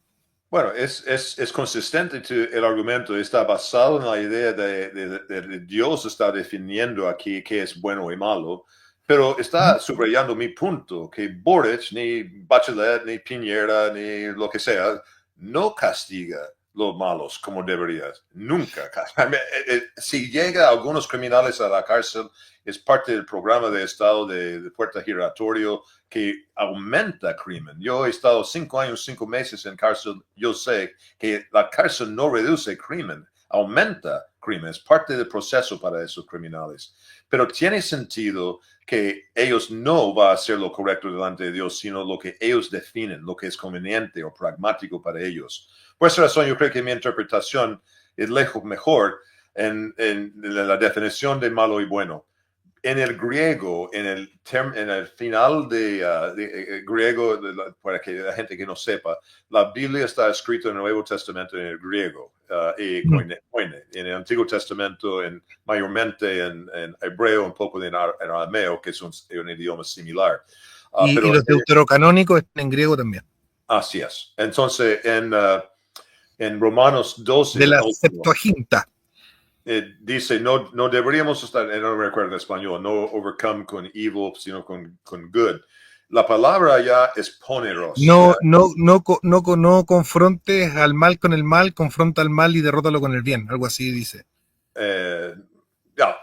Bueno, es consistente el argumento, está basado en la idea de Dios está definiendo aquí qué es bueno y malo, pero está subrayando mi punto, que Boric, ni Bachelet, ni Piñera, ni lo que sea, no castiga los malos como debería. Nunca. Si llega algunos criminales a la cárcel, es parte del programa de Estado de puerta giratorio que aumenta crimen. Yo he estado 5 años, 5 meses en cárcel. Yo sé que la cárcel no reduce crimen, aumenta crimen, es parte del proceso para esos criminales. Pero tiene sentido que ellos no van a hacer lo correcto delante de Dios, sino lo que ellos definen, lo que es conveniente o pragmático para ellos. Por esa razón, yo creo que mi interpretación es lejos mejor en la definición de malo y bueno. En el griego, en el final de griego, para que la gente que no sepa, la Biblia está escrita en el Nuevo Testamento en el griego y koine, en el Antiguo Testamento mayormente en hebreo, un poco en arameo, que es un idioma similar. Y los deuterocanónicos están en griego también. Así es. Entonces, en Romanos 12... De la Septuaginta. Dice, no deberíamos estar, no recuerdo en español, no overcome con evil, sino con good. La palabra allá es poneros. No confrontes al mal con el mal, confronta al mal y derrótalo con el bien, algo así dice.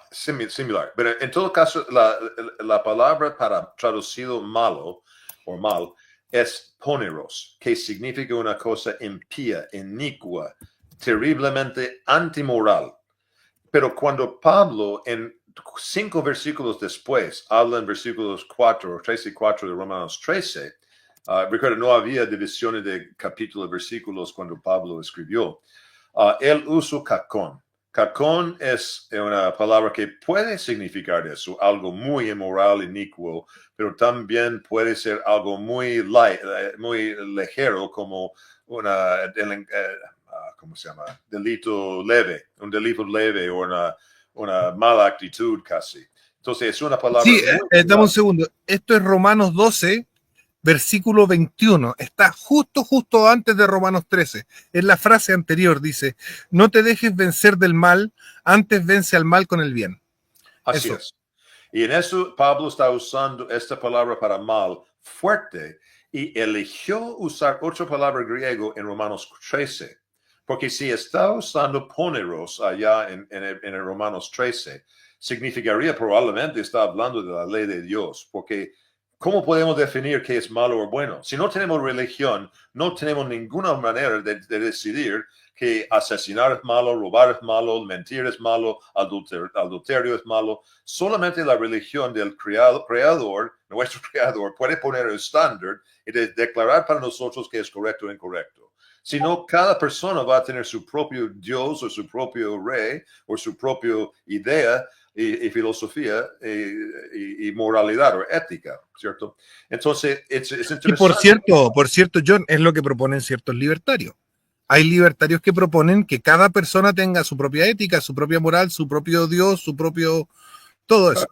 Similar. Pero en todo caso, la palabra para traducido malo o mal es poneros, que significa una cosa impía, inicua, terriblemente antimoral. Pero cuando Pablo, en 5 versículos después, habla en versículos 4, 13 y 4 de Romanos 13, recuerda, no había divisiones de capítulos, versículos cuando Pablo escribió. Él usó cacón. Cacón es una palabra que puede significar eso, algo muy inmoral, inicuo, pero también puede ser algo muy light, muy ligero, como ¿cómo se llama? Delito leve, un delito leve o una mala actitud casi. Entonces es una palabra... Sí, dame un segundo. Esto es Romanos 12, versículo 21. Está justo antes de Romanos 13. Es la frase anterior, dice, no te dejes vencer del mal, antes vence al mal con el bien. Así eso. Es. Y en eso Pablo está usando esta palabra para mal fuerte y eligió usar otra palabra griego en Romanos 13. Porque si está usando poneros allá en el Romanos 13, significaría probablemente está hablando de la ley de Dios. Porque ¿cómo podemos definir qué es malo o bueno? Si no tenemos religión, no tenemos ninguna manera de decidir que asesinar es malo, robar es malo, mentir es malo, adulterio es malo. Solamente la religión del creador, nuestro creador, puede poner el estándar y declarar para nosotros que es correcto o incorrecto. Si no, cada persona va a tener su propio Dios o su propio rey o su propia idea y filosofía y moralidad o ética, ¿cierto? Entonces, es interesante. Y por cierto, John, es lo que proponen ciertos libertarios. Hay libertarios que proponen que cada persona tenga su propia ética, su propia moral, su propio Dios, su propio... todo eso.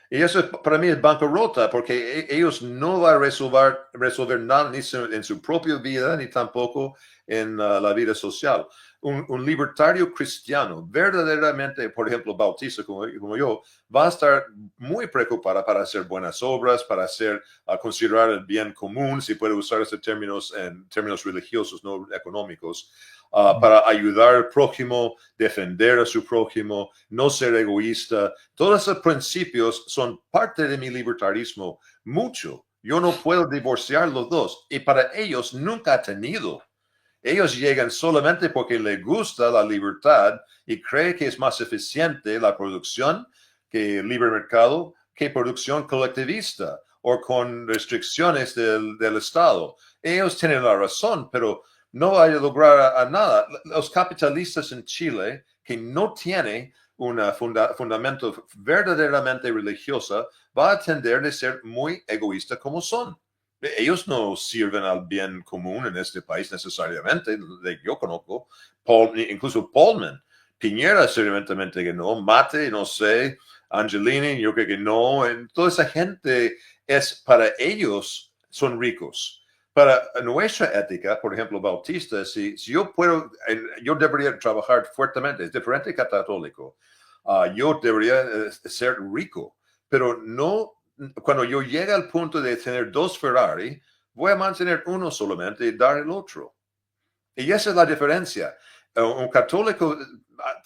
Y eso para mí es bancarrota, porque ellos no van a resolver nada ni en su propia vida, ni tampoco en la vida social. Un libertario cristiano, verdaderamente, por ejemplo, bautista como yo, va a estar muy preocupada para hacer buenas obras, para considerar el bien común, si puede usar esos términos en términos religiosos, no económicos. Para ayudar al prójimo, defender a su prójimo, no ser egoísta. Todos esos principios son parte de mi libertarismo mucho. Yo no puedo divorciar los dos y para ellos nunca ha tenido. Ellos llegan solamente porque les gusta la libertad y creen que es más eficiente la producción que el libre mercado que producción colectivista o con restricciones del Estado. Ellos tienen la razón, pero no va a lograr a nada. Los capitalistas en Chile, que no tienen un fundamento verdaderamente religioso, va a tender a ser muy egoístas como son. Ellos no sirven al bien común en este país necesariamente. Yo conozco, incluso Pullman, Piñera evidentemente que no, Mate, no sé, Angelini, yo creo que no. Toda esa gente para ellos son ricos. Para nuestra ética, por ejemplo, bautista, si yo yo debería trabajar fuertemente, es diferente que católico. Yo debería ser rico, pero no, cuando yo llegue al punto de tener 2 Ferrari, voy a mantener uno solamente y dar el otro. Y esa es la diferencia. Un católico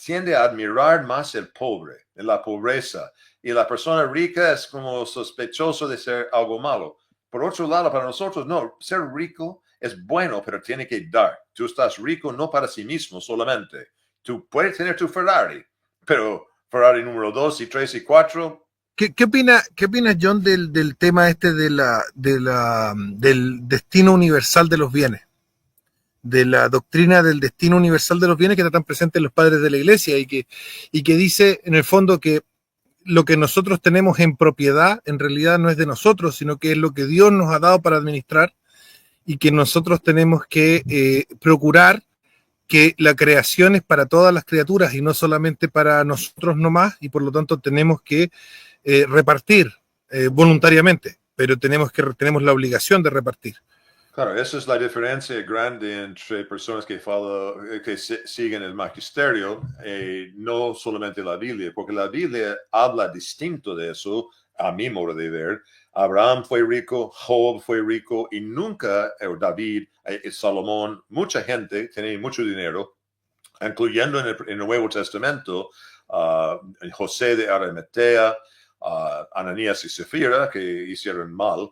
tiende a admirar más el pobre, la pobreza, y la persona rica es como sospechoso de ser algo malo. Por otro lado, para nosotros, no, ser rico es bueno, pero tiene que dar. Tú estás rico no para sí mismo solamente. Tú puedes tener tu Ferrari, pero Ferrari número 2 y 3 y 4. ¿Qué opina, John, del tema este del destino universal de los bienes? De la doctrina del destino universal de los bienes que está tan presente en los padres de la iglesia y que dice, en el fondo, que lo que nosotros tenemos en propiedad en realidad no es de nosotros, sino que es lo que Dios nos ha dado para administrar y que nosotros tenemos que procurar que la creación es para todas las criaturas y no solamente para nosotros nomás, y por lo tanto tenemos que repartir voluntariamente, pero tenemos la obligación de repartir. Claro, esa es la diferencia grande entre personas que siguen el magisterio y no solamente la Biblia, porque la Biblia habla distinto de eso, a mi modo de ver. Abraham fue rico, Job fue rico y nunca David, Salomón, mucha gente tenía mucho dinero, incluyendo en el Nuevo Testamento, José de Arimatea, Ananías y Zafira, que hicieron mal.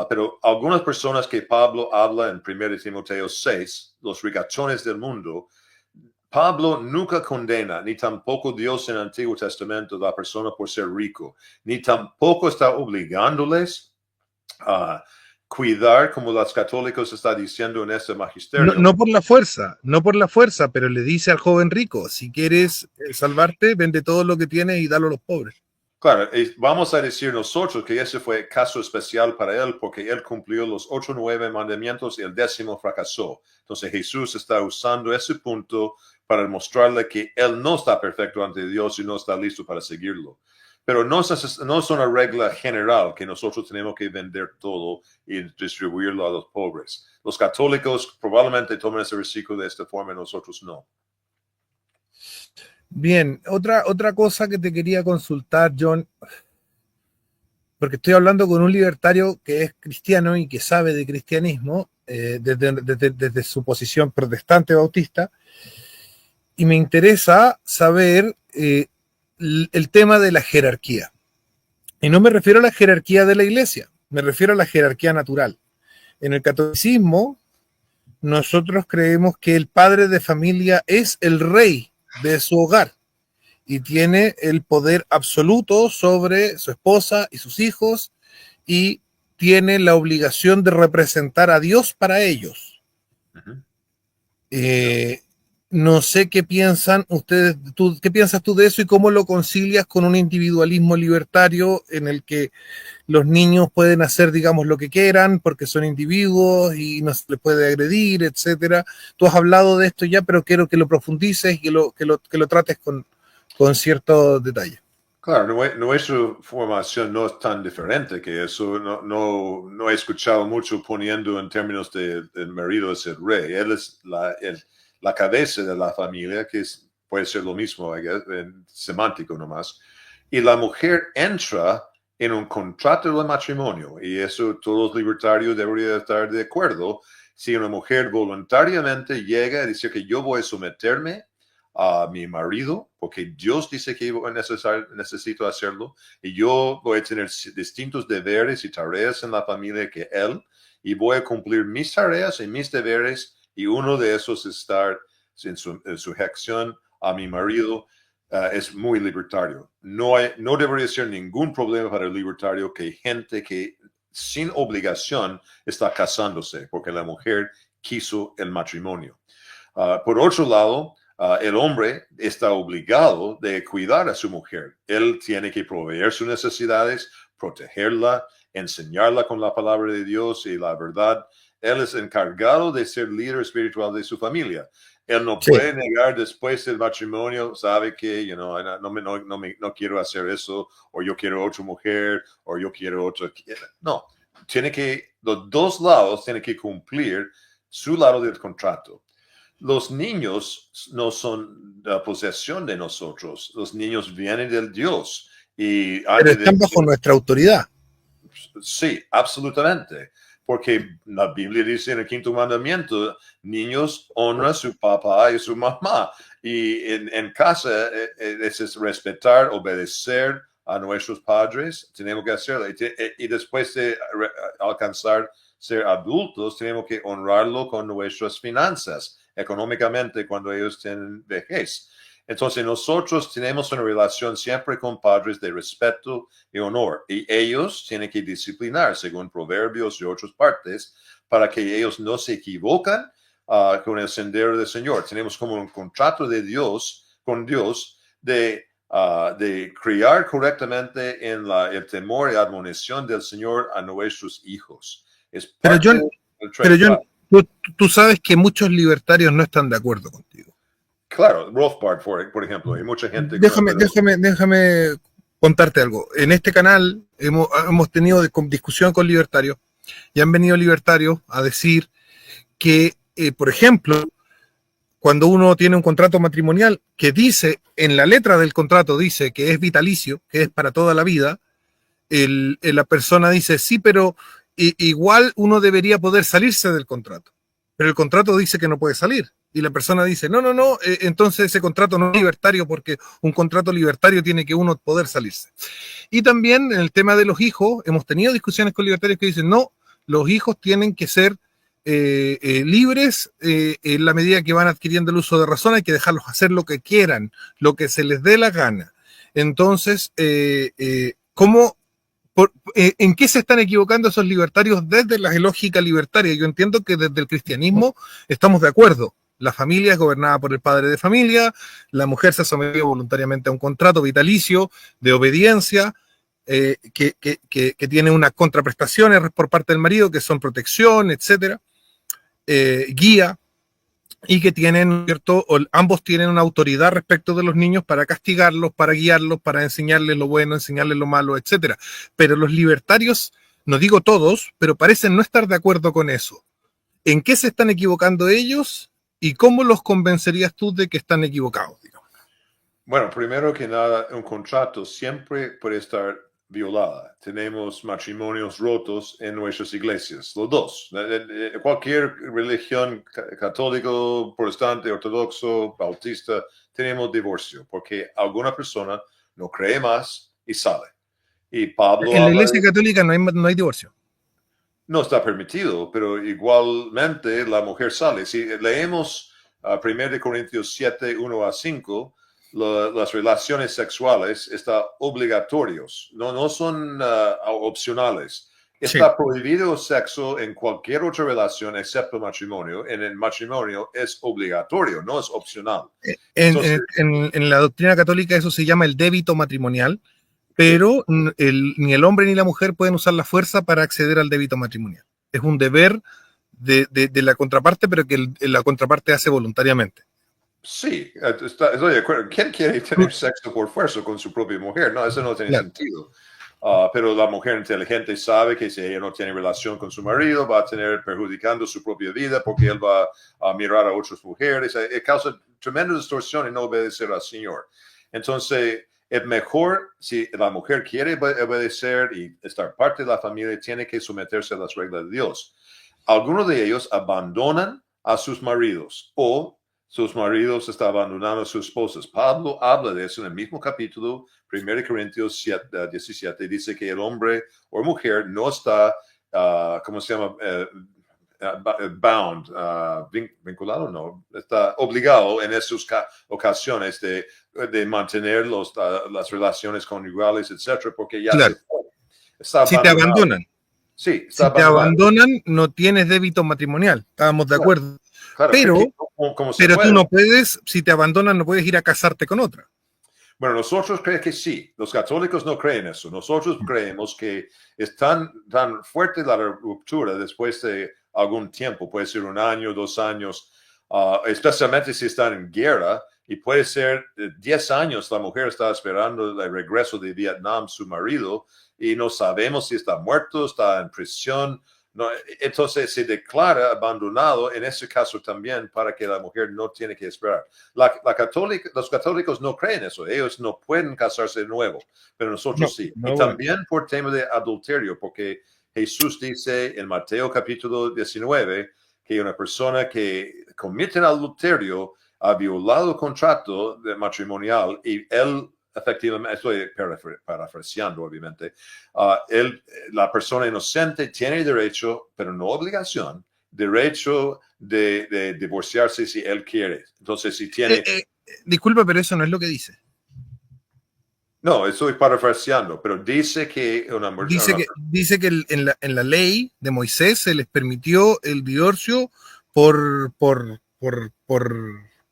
Pero algunas personas que Pablo habla en 1 Timoteo 6, los ricachones del mundo, Pablo nunca condena, ni tampoco Dios en el Antiguo Testamento a la persona por ser rico, ni tampoco está obligándoles a cuidar, como los católicos están diciendo en este magisterio. No por la fuerza, pero le dice al joven rico, si quieres salvarte, vende todo lo que tienes y dalo a los pobres. Claro, vamos a decir nosotros que ese fue caso especial para él porque él cumplió los 8 o 9 mandamientos y el 10º fracasó. Entonces Jesús está usando ese punto para mostrarle que él no está perfecto ante Dios y no está listo para seguirlo. Pero no es una regla general que nosotros tenemos que vender todo y distribuirlo a los pobres. Los católicos probablemente toman ese versículo de esta forma y nosotros no. Bien, otra cosa que te quería consultar, John, porque estoy hablando con un libertario que es cristiano y que sabe de cristianismo desde su posición protestante bautista, y me interesa saber el tema de la jerarquía. Y no me refiero a la jerarquía de la iglesia, me refiero a la jerarquía natural. En el catolicismo, nosotros creemos que el padre de familia es el rey de su hogar y tiene el poder absoluto sobre su esposa y sus hijos y tiene la obligación de representar a Dios para ellos. Uh-huh. No sé qué piensan ustedes, ¿qué piensas tú de eso y cómo lo concilias con un individualismo libertario en el que los niños pueden hacer, digamos, lo que quieran porque son individuos y no se les puede agredir, etcétera? Tú has hablado de esto ya, pero quiero que lo profundices y que lo trates con cierto detalle. Claro, nuestra formación no es tan diferente que eso. No he escuchado mucho poniendo en términos de el marido es el rey. Él es la cabeza de la familia, que puede ser lo mismo, semántico nomás. Y la mujer entra en un contrato de matrimonio, y eso todos los libertarios deberían estar de acuerdo. Si una mujer voluntariamente llega a decir que yo voy a someterme a mi marido, porque Dios dice que necesito hacerlo, y yo voy a tener distintos deberes y tareas en la familia que él, y voy a cumplir mis tareas y mis deberes, y uno de esos es estar en sujeción a mi marido. Es muy libertario. No debería ser ningún problema para el libertario que gente que sin obligación está casándose, porque la mujer quiso el matrimonio. Por otro lado, el hombre está obligado de cuidar a su mujer. Él tiene que proveer sus necesidades, protegerla, enseñarla con la palabra de Dios y la verdad. Él es encargado de ser líder espiritual de su familia. Él no puede negar después del matrimonio, sabe que no quiero hacer eso, o yo quiero otra mujer, o yo quiero otra. No, los dos lados tienen que cumplir su lado del contrato. Los niños no son la posesión de nosotros. Los niños vienen del Dios. Pero están bajo nuestra autoridad. Sí, absolutamente. Porque la Biblia dice en el 5º mandamiento, niños honran a su papá y a su mamá. Y en casa es respetar, obedecer a nuestros padres. Tenemos que hacerlo. Y después de alcanzar ser adultos, tenemos que honrarlo con nuestras finanzas, económicamente, cuando ellos tienen vejez. Entonces nosotros tenemos una relación siempre con padres de respeto y honor, y ellos tienen que disciplinar según Proverbios y otras partes para que ellos no se equivocan con el sendero del Señor. Tenemos como un contrato de Dios, con Dios, de criar correctamente en el temor y admonición del Señor a nuestros hijos. Es Pero parte John, pero John, tú sabes que muchos libertarios no están de acuerdo contigo. Claro, Rothbard, por ejemplo, hay mucha gente... Déjame contarte algo. En este canal hemos tenido discusión con libertarios y han venido libertarios a decir que, por ejemplo, cuando uno tiene un contrato matrimonial que dice, en la letra del contrato dice que es vitalicio, que es para toda la vida, la persona dice, sí, pero igual uno debería poder salirse del contrato. Pero el contrato dice que no puede salir. Y la persona dice, no, entonces ese contrato no es libertario porque un contrato libertario tiene que uno poder salirse. Y también en el tema de los hijos, hemos tenido discusiones con libertarios que dicen, no, los hijos tienen que ser libres en la medida que van adquiriendo el uso de razón, hay que dejarlos hacer lo que quieran, lo que se les dé la gana. Entonces, ¿en qué se están equivocando esos libertarios desde la lógica libertaria? Yo entiendo que desde el cristianismo estamos de acuerdo. La familia es gobernada por el padre de familia, la mujer se ha sometido voluntariamente a un contrato vitalicio de obediencia, que tiene unas contraprestaciones por parte del marido, que son protección, etcétera, guía, y que tienen, ¿cierto? Ambos tienen una autoridad respecto de los niños para castigarlos, para guiarlos, para enseñarles lo bueno, enseñarles lo malo, etcétera. Pero los libertarios, no digo todos, pero parecen no estar de acuerdo con eso. ¿En qué se están equivocando ellos y cómo los convencerías tú de que están equivocados, digamos? Bueno, primero que nada, un contrato siempre puede estar violada. Tenemos matrimonios rotos en nuestras iglesias, los dos. Cualquier religión, católico, protestante, ortodoxo, bautista, tenemos divorcio, porque alguna persona no cree más y sale. Y Pablo en la iglesia católica no hay divorcio. No está permitido, pero igualmente la mujer sale. Si leemos 1 Corintios 7, 1 a 5, las relaciones sexuales están obligatorios, no son opcionales. Está prohibido sexo en cualquier otra relación excepto matrimonio. En el matrimonio es obligatorio, no es opcional. Entonces, en la doctrina católica eso se llama el débito matrimonial, pero ni el hombre ni la mujer pueden usar la fuerza para acceder al débito matrimonial. Es un deber de la contraparte, pero que la contraparte hace voluntariamente. Sí, estoy de acuerdo. ¿Quién quiere tener sexo por fuerza con su propia mujer? No, eso no tiene sentido. Pero la mujer inteligente sabe que si ella no tiene relación con su marido, va a tener perjudicando su propia vida porque él va a mirar a otras mujeres. Causa tremenda distorsión y no obedecer al Señor. Entonces, es mejor si la mujer quiere obedecer y estar parte de la familia, tiene que someterse a las reglas de Dios. Algunos de ellos abandonan a sus maridos o sus maridos están abandonando a sus esposas. Pablo habla de eso en el mismo capítulo, 1 Corintios 17, dice que el hombre o mujer no está, ¿cómo se llama? Bound, vinculado, no, está obligado en esas ocasiones de mantener las relaciones conyugales, etcétera, porque ya está si te abandonan. Sí, si te abandonan, no tienes débito matrimonial, estábamos de acuerdo. Claro, pero tú no puedes, si te abandonan, no puedes ir a casarte con otra. Bueno, nosotros creemos que sí. Los católicos no creen eso. Nosotros creemos que es tan fuerte la ruptura después de algún tiempo, puede ser 1 año, 2 años, especialmente si están en guerra, y puede ser 10 años la mujer está esperando el regreso de Vietnam, su marido, y no sabemos si está muerto, está en prisión. No, entonces se declara abandonado en ese caso también para que la mujer no tiene que esperar. Los católicos no creen eso, ellos no pueden casarse de nuevo, pero nosotros sí. Y también por tema de adulterio, porque Jesús dice en Mateo capítulo 19 que una persona que comete el adulterio ha violado el contrato matrimonial y él efectivamente, estoy parafraseando obviamente, la persona inocente tiene derecho, pero no obligación, derecho de divorciarse si él quiere. Entonces, si tiene disculpa, pero eso no es lo que dice. No, estoy parafraseando, pero dice que Dice que en la ley de Moisés se les permitió el divorcio por, por, por, por,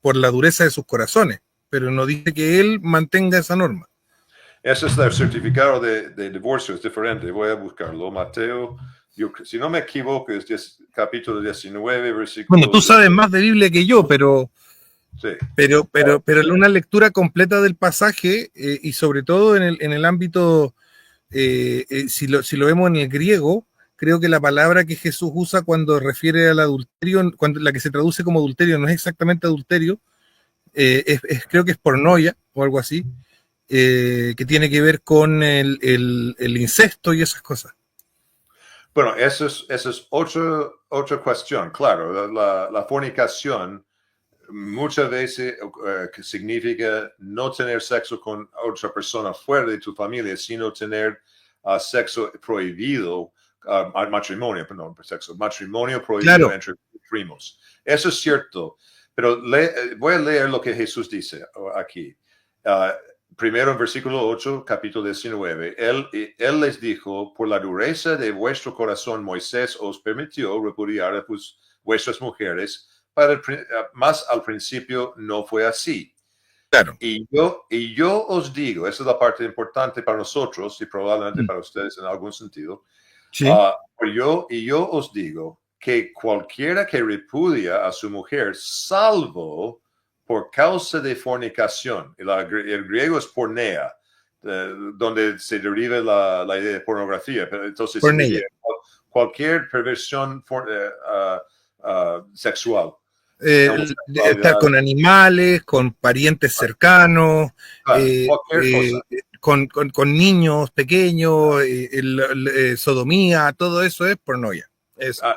por la dureza de sus corazones, pero no dice que él mantenga esa norma. ese es el certificado de divorcio, es diferente. Voy a buscarlo. Mateo, si no me equivoco, es capítulo 19, versículo. Bueno, tú sabes más de Biblia que yo, pero Sí. Pero una lectura completa del pasaje, y sobre todo en el ámbito, si lo vemos en el griego, creo que la palabra que Jesús usa cuando refiere al adulterio, cuando la que se traduce como adulterio, no es exactamente adulterio, creo que es pornoia o algo así, que tiene que ver con el incesto y esas cosas. Bueno, esa es otra cuestión. Claro, la fornicación muchas veces que significa no tener sexo con otra persona fuera de tu familia, sino tener sexo prohibido, matrimonio prohibido, claro, entre primos. Eso es cierto, pero voy a leer lo que Jesús dice aquí. Primero en versículo 8, capítulo 19, él les dijo: por la dureza de vuestro corazón Moisés os permitió repudiar a vuestras mujeres, más al principio no fue así. Claro. Y yo os digo, esa es la parte importante para nosotros y probablemente para ustedes en algún sentido. Sí. Yo os digo que cualquiera que repudia a su mujer, salvo por causa de fornicación, el griego es porneia, donde se deriva la idea de pornografía, pero entonces cualquier perversión sexual. Estar con animales, con parientes cercanos, con niños pequeños, sodomía, todo eso es pornoia.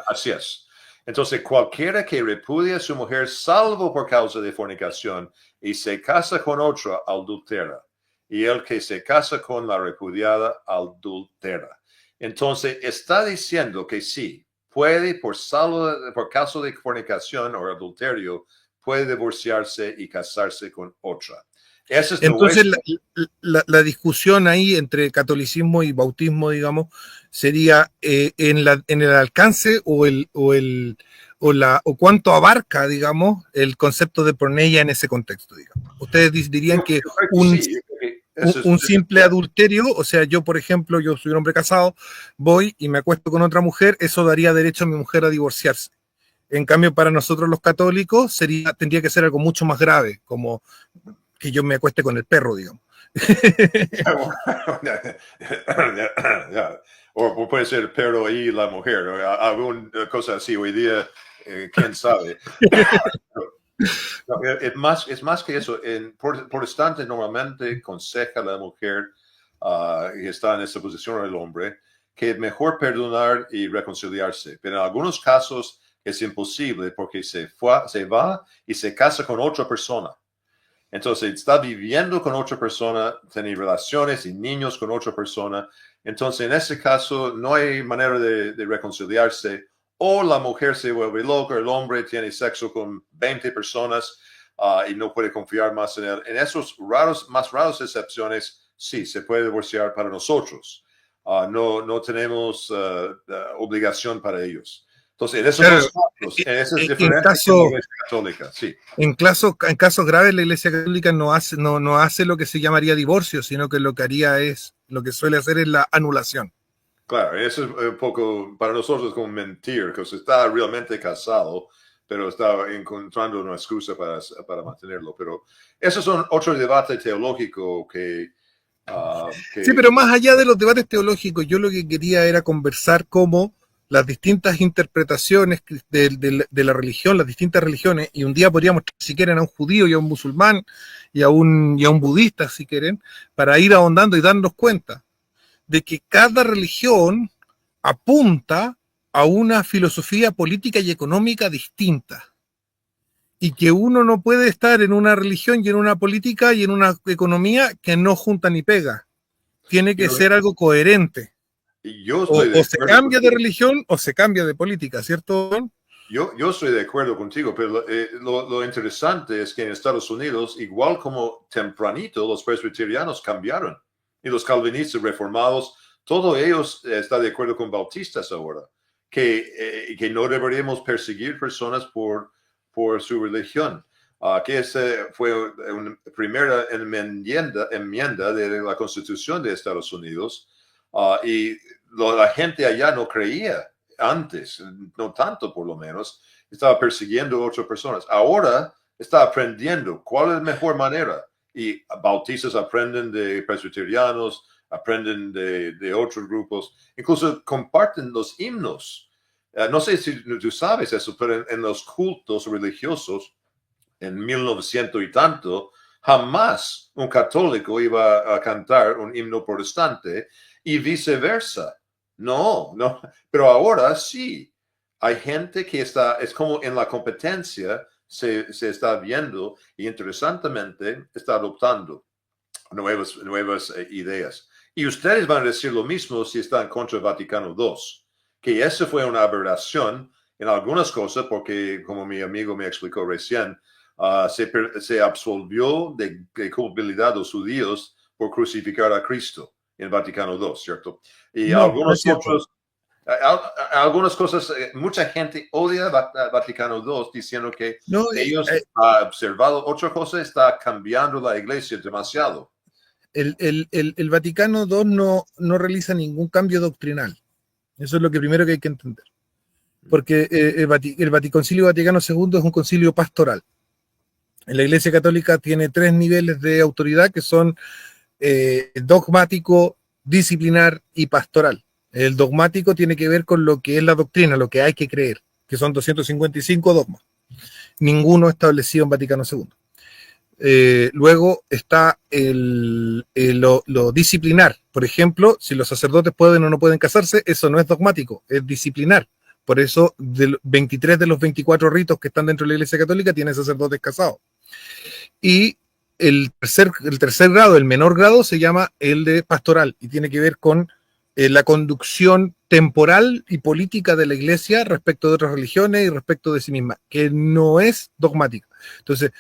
Así es. Entonces, cualquiera que repudia a su mujer, salvo por causa de fornicación, y se casa con otra, adultera. Y el que se casa con la repudiada, adultera. Entonces, está diciendo que sí, puede, por caso de fornicación o adulterio, puede divorciarse y casarse con otra. Entonces, la discusión ahí entre catolicismo y bautismo, digamos, sería en el alcance o cuánto abarca, digamos, el concepto de porneia en ese contexto, digamos. Ustedes dirían que un simple adulterio, o sea, yo, por ejemplo, yo soy un hombre casado, voy y me acuesto con otra mujer, eso daría derecho a mi mujer a divorciarse. En cambio, para nosotros los católicos tendría que ser algo mucho más grave, como que yo me acueste con el perro, digamos. O puede ser el perro y la mujer, o alguna cosa así hoy día, quién sabe. No, es más que eso. Protestante normalmente aconseja a la mujer que está en esa posición, el hombre, que es mejor perdonar y reconciliarse. Pero en algunos casos es imposible porque se va y se casa con otra persona. Entonces está viviendo con otra persona, tiene relaciones y niños con otra persona. Entonces en ese caso no hay manera de reconciliarse. O la mujer se vuelve loca, el hombre tiene sexo con 20 personas y no puede confiar más en él. En esos más raras excepciones, sí, se puede divorciar para nosotros. No tenemos obligación para ellos. Entonces, en esos casos, eso es diferente que la Iglesia Católica, sí. En casos graves, la Iglesia Católica no hace lo que se llamaría divorcio, sino que lo que suele hacer es la anulación. Claro, eso es un poco, para nosotros, como mentir, que se está realmente casado, pero está encontrando una excusa para mantenerlo. Pero eso es otro debate teológico que... Sí, pero más allá de los debates teológicos, yo lo que quería era conversar cómo las distintas interpretaciones de la religión, las distintas religiones, y un día podríamos, si quieren, a un judío y a un musulmán y a un budista, si quieren, para ir ahondando y darnos cuenta de que cada religión apunta a una filosofía política y económica distinta, y que uno no puede estar en una religión y en una política y en una economía que no junta ni pega. Tiene que ser algo coherente. O se cambia de religión o se cambia de política, ¿cierto? Yo estoy de acuerdo contigo, pero lo interesante es que en Estados Unidos, igual como tempranito, los presbiterianos cambiaron y los calvinistas reformados, todos ellos están de acuerdo con bautistas ahora, que no deberíamos perseguir personas por su religión. Que esa fue una primera enmienda de la Constitución de Estados Unidos, y la gente allá no creía antes, no tanto por lo menos, estaba persiguiendo a otras personas. Ahora está aprendiendo cuál es la mejor manera. Y bautistas aprenden de presbiterianos, aprenden de otros grupos, incluso comparten los himnos. No sé si tú sabes eso, pero en los cultos religiosos, en 1900 y tanto, jamás un católico iba a cantar un himno protestante y viceversa. No, pero ahora sí. Hay gente que es como en la competencia, se está viendo y interesantemente está adoptando nuevas ideas. Y ustedes van a decir lo mismo si están contra Vaticano II, que esa fue una aberración en algunas cosas, porque como mi amigo me explicó recién, se absolvió de culpabilidad a los judíos por crucificar a Cristo en Vaticano II, ¿cierto? Y No, no es cierto. algunas cosas, mucha gente odia a Vaticano II diciendo que No, ellos han observado otra cosa, está cambiando la iglesia demasiado. el Vaticano II no realiza ningún cambio doctrinal. Eso es lo que primero que hay que entender. Porque el Concilio Vaticano II es un concilio pastoral. La Iglesia Católica tiene 3 niveles de autoridad que son dogmático, disciplinar y pastoral. El dogmático tiene que ver con lo que es la doctrina, lo que hay que creer, que son 255 dogmas. Ninguno establecido en Vaticano II. Luego está lo disciplinar. Por ejemplo, si los sacerdotes pueden o no pueden casarse, eso no es dogmático, es disciplinar. Por eso, 23 de los 24 ritos que están dentro de la Iglesia Católica tienen sacerdotes casados. Y el tercer grado, el menor grado, se llama el de pastoral y tiene que ver con la conducción temporal y política de la Iglesia respecto de otras religiones y respecto de sí misma, que no es dogmática. Entonces,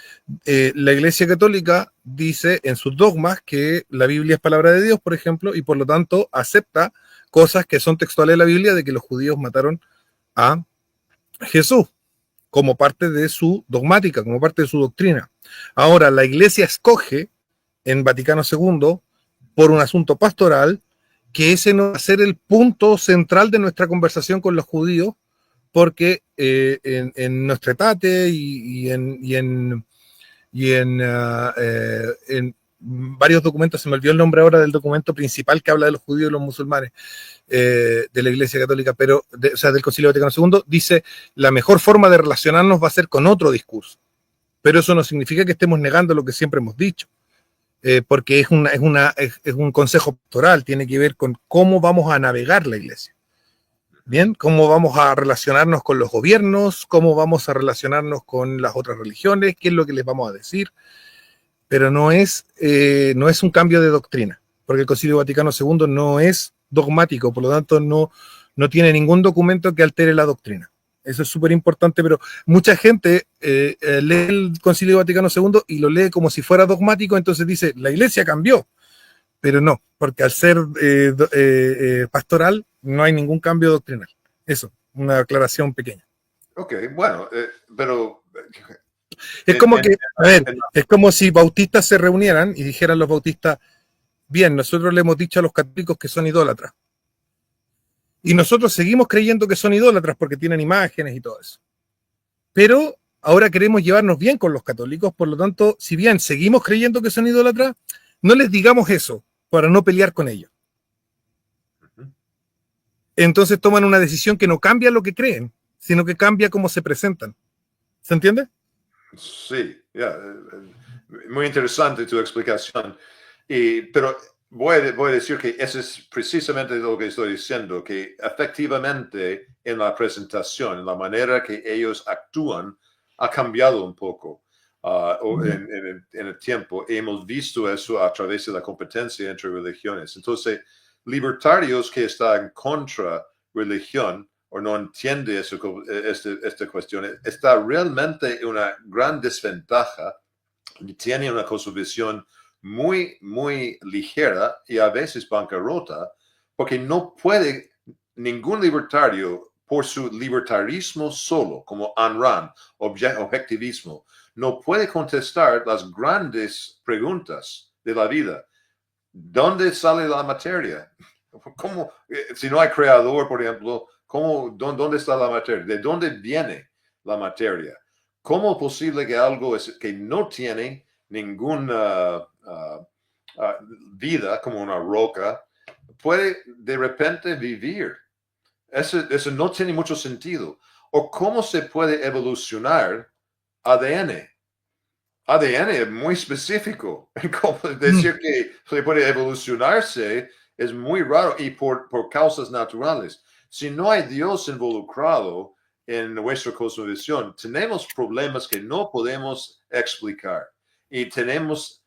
la Iglesia Católica dice en sus dogmas que la Biblia es palabra de Dios, por ejemplo, y por lo tanto acepta cosas que son textuales de la Biblia, de que los judíos mataron a Jesús, como parte de su dogmática, como parte de su doctrina. Ahora, la Iglesia escoge en Vaticano II, por un asunto pastoral, que ese no va a ser el punto central de nuestra conversación con los judíos, porque en nuestra etate y en varios documentos, se me olvidó el nombre ahora del documento principal que habla de los judíos y los musulmanes de la Iglesia Católica, pero o sea, del Concilio Vaticano II, dice la mejor forma de relacionarnos va a ser con otro discurso. Pero eso no significa que estemos negando lo que siempre hemos dicho, porque es un consejo pastoral, tiene que ver con cómo vamos a navegar la Iglesia. Bien, cómo vamos a relacionarnos con los gobiernos, cómo vamos a relacionarnos con las otras religiones, qué es lo que les vamos a decir, pero no es un cambio de doctrina, porque el Concilio Vaticano II no es dogmático, por lo tanto no tiene ningún documento que altere la doctrina. Eso es súper importante, pero mucha gente lee el Concilio Vaticano II y lo lee como si fuera dogmático, entonces dice, la Iglesia cambió, pero no, porque al ser pastoral no hay ningún cambio doctrinal. Eso, una aclaración pequeña. Ok, bueno, pero... Es como que, a ver, es como si bautistas se reunieran y dijeran los bautistas, bien, nosotros le hemos dicho a los católicos que son idólatras. Y nosotros seguimos creyendo que son idólatras porque tienen imágenes y todo eso. Pero ahora queremos llevarnos bien con los católicos, por lo tanto, si bien seguimos creyendo que son idólatras, no les digamos eso para no pelear con ellos. Entonces toman una decisión que no cambia lo que creen, sino que cambia cómo se presentan. ¿Se entiende? Sí, muy interesante tu explicación. Pero voy a decir que eso es precisamente lo que estoy diciendo, que efectivamente en la presentación, en la manera que ellos actúan, ha cambiado un poco en el tiempo. Hemos visto eso a través de la competencia entre religiones. Entonces, libertarios que están contra religión o no entiende esta cuestión, está realmente en una gran desventaja. Tiene una cosmovisión muy, muy ligera y a veces bancarrota, porque no puede ningún libertario, por su libertarismo solo, como Ayn Rand, objetivismo, no puede contestar las grandes preguntas de la vida. ¿Dónde sale la materia? ¿Cómo, si no hay creador, por ejemplo, dónde está la materia? ¿De dónde viene la materia? ¿Cómo es posible que algo que no tiene ninguna vida, como una roca, puede de repente vivir? Eso no tiene mucho sentido. ¿O cómo se puede evolucionar ADN? ADN es muy específico. Como decir que se puede evolucionarse es muy raro y por causas naturales. Si no hay Dios involucrado en nuestra cosmovisión, tenemos problemas que no podemos explicar. Y tenemos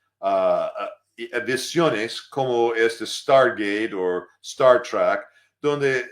visiones como Stargate o Star Trek, donde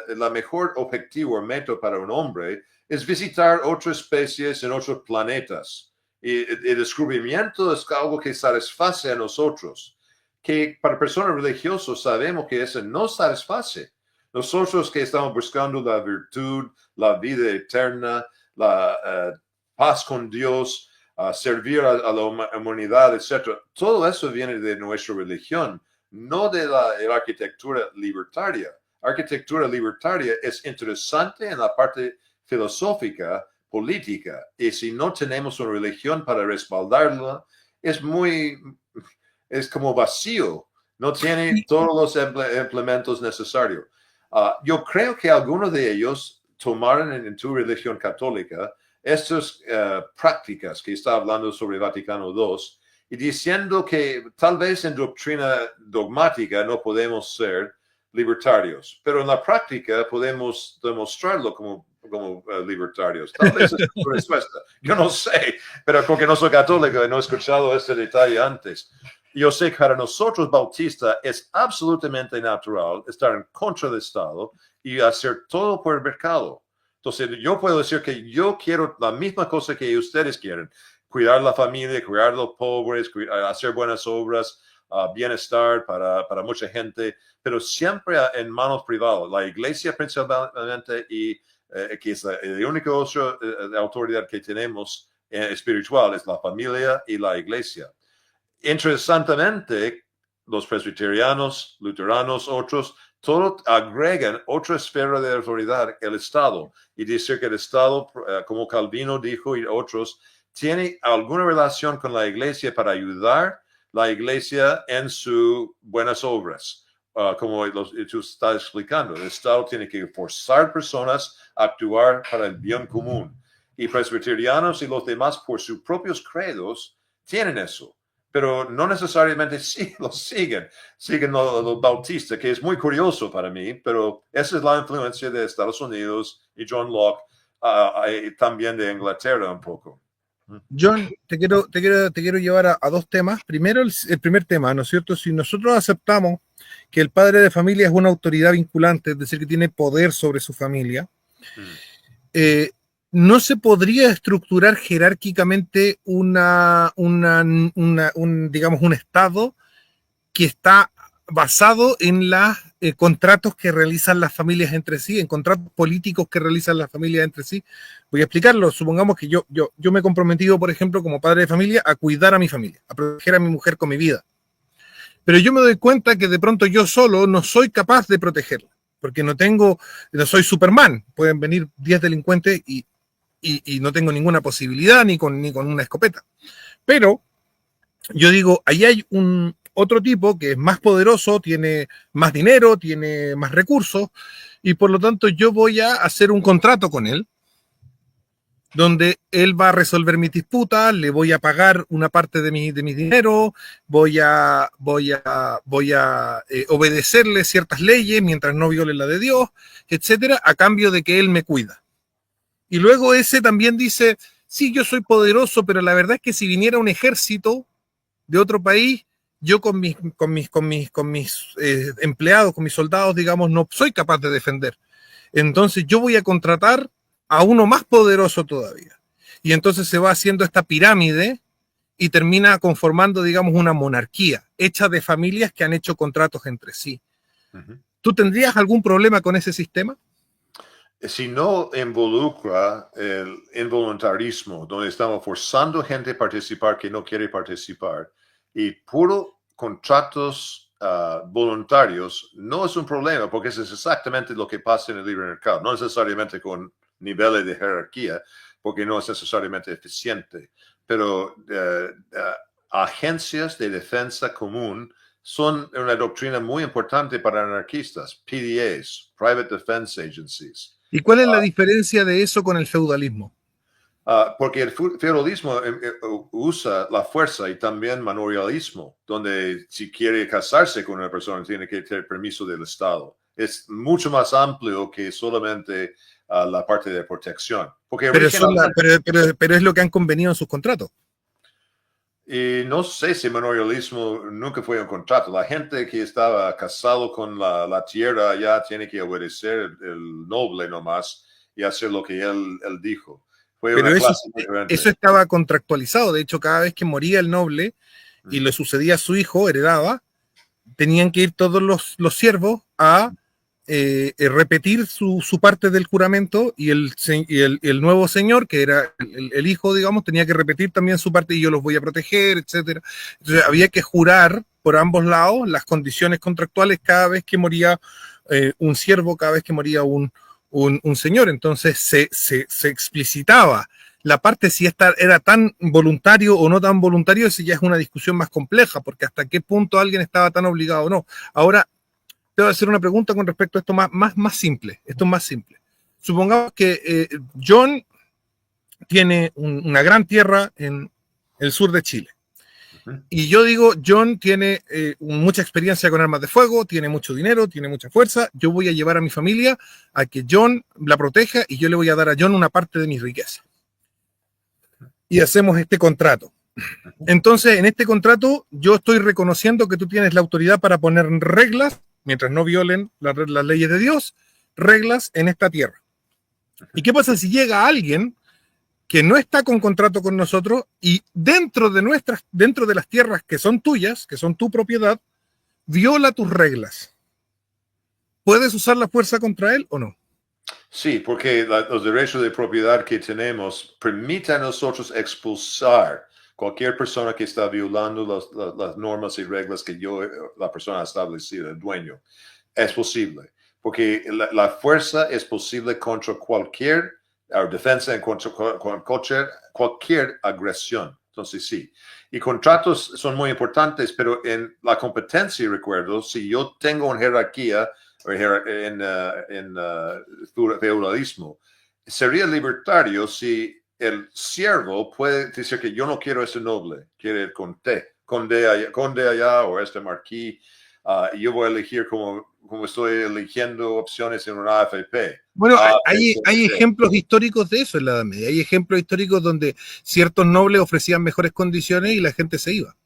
la mejor objetivo o método para un hombre es visitar otras especies en otros planetas. Y el descubrimiento es algo que satisface a nosotros, que para personas religiosas sabemos que eso no satisface. Nosotros que estamos buscando la virtud, la vida eterna, la paz con Dios, servir a la humanidad, etc. Todo eso viene de nuestra religión, no de la arquitectura libertaria. Arquitectura libertaria es interesante en la parte filosófica, política, y si no tenemos una religión para respaldarla, es como vacío, no tiene todos los implementos necesarios. Yo creo que algunos de ellos tomaron en tu religión católica estas prácticas que está hablando sobre Vaticano II y diciendo que tal vez en doctrina dogmática no podemos ser libertarios, pero en la práctica podemos demostrarlo como libertarios. Tal vez es tu respuesta. Yo no sé, pero porque no soy católico y no he escuchado este detalle antes. Yo sé que para nosotros bautistas es absolutamente natural estar en contra del Estado y hacer todo por el mercado. Entonces yo puedo decir que yo quiero la misma cosa que ustedes quieren. Cuidar la familia, cuidar a los pobres, hacer buenas obras, bienestar para mucha gente, pero siempre en manos privadas. La iglesia principalmente y que es la única autoridad que tenemos espiritual es la familia y la iglesia. Interesantemente, los presbiterianos, luteranos, otros, todos agregan otra esfera de autoridad, el Estado, y decir que el Estado, como Calvino dijo y otros, tiene alguna relación con la iglesia para ayudar la iglesia en sus buenas obras. Como tú estás explicando, el Estado tiene que forzar personas a actuar para el bien común. Y presbiterianos y los demás, por sus propios credos, tienen eso. Pero no necesariamente lo siguen los bautistas, que es muy curioso para mí, pero esa es la influencia de Estados Unidos y John Locke, y también de Inglaterra un poco. John, te quiero llevar a dos temas. Primero, el primer tema, ¿no es cierto? Si nosotros aceptamos que el padre de familia es una autoridad vinculante, es decir, que tiene poder sobre su familia, no se podría estructurar jerárquicamente digamos, un Estado que está basado en los contratos que realizan las familias entre sí, en contratos políticos que realizan las familias entre sí. Voy a explicarlo. Supongamos que yo me he comprometido, por ejemplo, como padre de familia, a cuidar a mi familia, a proteger a mi mujer con mi vida. Pero yo me doy cuenta que de pronto yo solo no soy capaz de protegerla, porque no soy Superman. Pueden venir 10 delincuentes y no tengo ninguna posibilidad ni con una escopeta. Pero yo digo, ahí hay otro tipo que es más poderoso, tiene más dinero, tiene más recursos, y por lo tanto yo voy a hacer un contrato con él, donde él va a resolver mis disputas, le voy a pagar una parte de mi dinero, voy a obedecerle ciertas leyes mientras no viole la de Dios, etcétera, a cambio de que él me cuida. Y luego ese también dice, sí, yo soy poderoso, pero la verdad es que si viniera un ejército de otro país, yo con mis empleados, con mis soldados, digamos, no soy capaz de defender. entonces yo voy a contratar a uno más poderoso todavía. Y entonces se va haciendo esta pirámide y termina conformando, digamos, una monarquía hecha de familias que han hecho contratos entre sí. Ujú. ¿Tú tendrías algún problema con ese sistema? Si no involucra el involuntarismo, donde estamos forzando gente a participar que no quiere participar, y puro contratos voluntarios, no es un problema, porque eso es exactamente lo que pasa en el libre mercado, no necesariamente con niveles de jerarquía, porque no es necesariamente eficiente, pero agencias de defensa común son una doctrina muy importante para anarquistas, PDAs, Private Defense Agencies. ¿Y cuál es la diferencia de eso con el feudalismo? Porque el feudalismo usa la fuerza y también manorialismo, donde si quiere casarse con una persona tiene que tener permiso del Estado. Es mucho más amplio que solamente la parte de protección. Porque pero es lo que han convenido en sus contratos. Y no sé si manorialismo nunca fue un contrato. La gente que estaba casado con la tierra ya tiene que obedecer el noble nomás y hacer lo que él dijo. Fue Pero una clase diferente. eso estaba contractualizado. De hecho, cada vez que moría el noble y le sucedía a su hijo, heredaba, tenían que ir todos los siervos a repetir su parte del juramento y el nuevo señor, que era el hijo, digamos, tenía que repetir también su parte y yo los voy a proteger, etcétera. Entonces había que jurar por ambos lados las condiciones contractuales cada vez que moría un siervo, cada vez que moría un señor. Entonces se explicitaba la parte si esta era tan voluntario o no tan voluntario. Esa ya es una discusión más compleja, porque hasta qué punto alguien estaba tan obligado o no. Ahora te voy a hacer una pregunta con respecto a esto más simple. Esto es más simple. Supongamos que John tiene una gran tierra en el sur de Chile. Y yo digo, John tiene mucha experiencia con armas de fuego, tiene mucho dinero, tiene mucha fuerza. Yo voy a llevar a mi familia a que John la proteja y yo le voy a dar a John una parte de mi riqueza. Y hacemos este contrato. Entonces, en este contrato, yo estoy reconociendo que tú tienes la autoridad para poner reglas, mientras no violen las leyes de Dios, reglas en esta tierra. ¿Y qué pasa si llega alguien que no está con contrato con nosotros y dentro de las tierras que son tuyas, que son tu propiedad, viola tus reglas? ¿Puedes usar la fuerza contra él o no? Sí, porque los derechos de propiedad que tenemos permiten a nosotros expulsar cualquier persona que está violando las normas y reglas que la persona ha establecido, el dueño. Es posible, porque la fuerza es posible contra cualquier defensa, contra cualquier agresión. Entonces, sí. Y contratos son muy importantes, pero en la competencia, recuerdo, si yo tengo una jerarquía en feudalismo, sería libertario si el siervo puede decir que yo no quiero ese noble, quiero el conde allá o este marquís, y yo voy a elegir como estoy eligiendo opciones en una AFP. Bueno, hay ejemplos históricos de eso en la Edad Media. Hay ejemplos históricos donde ciertos nobles ofrecían mejores condiciones y la gente se iba.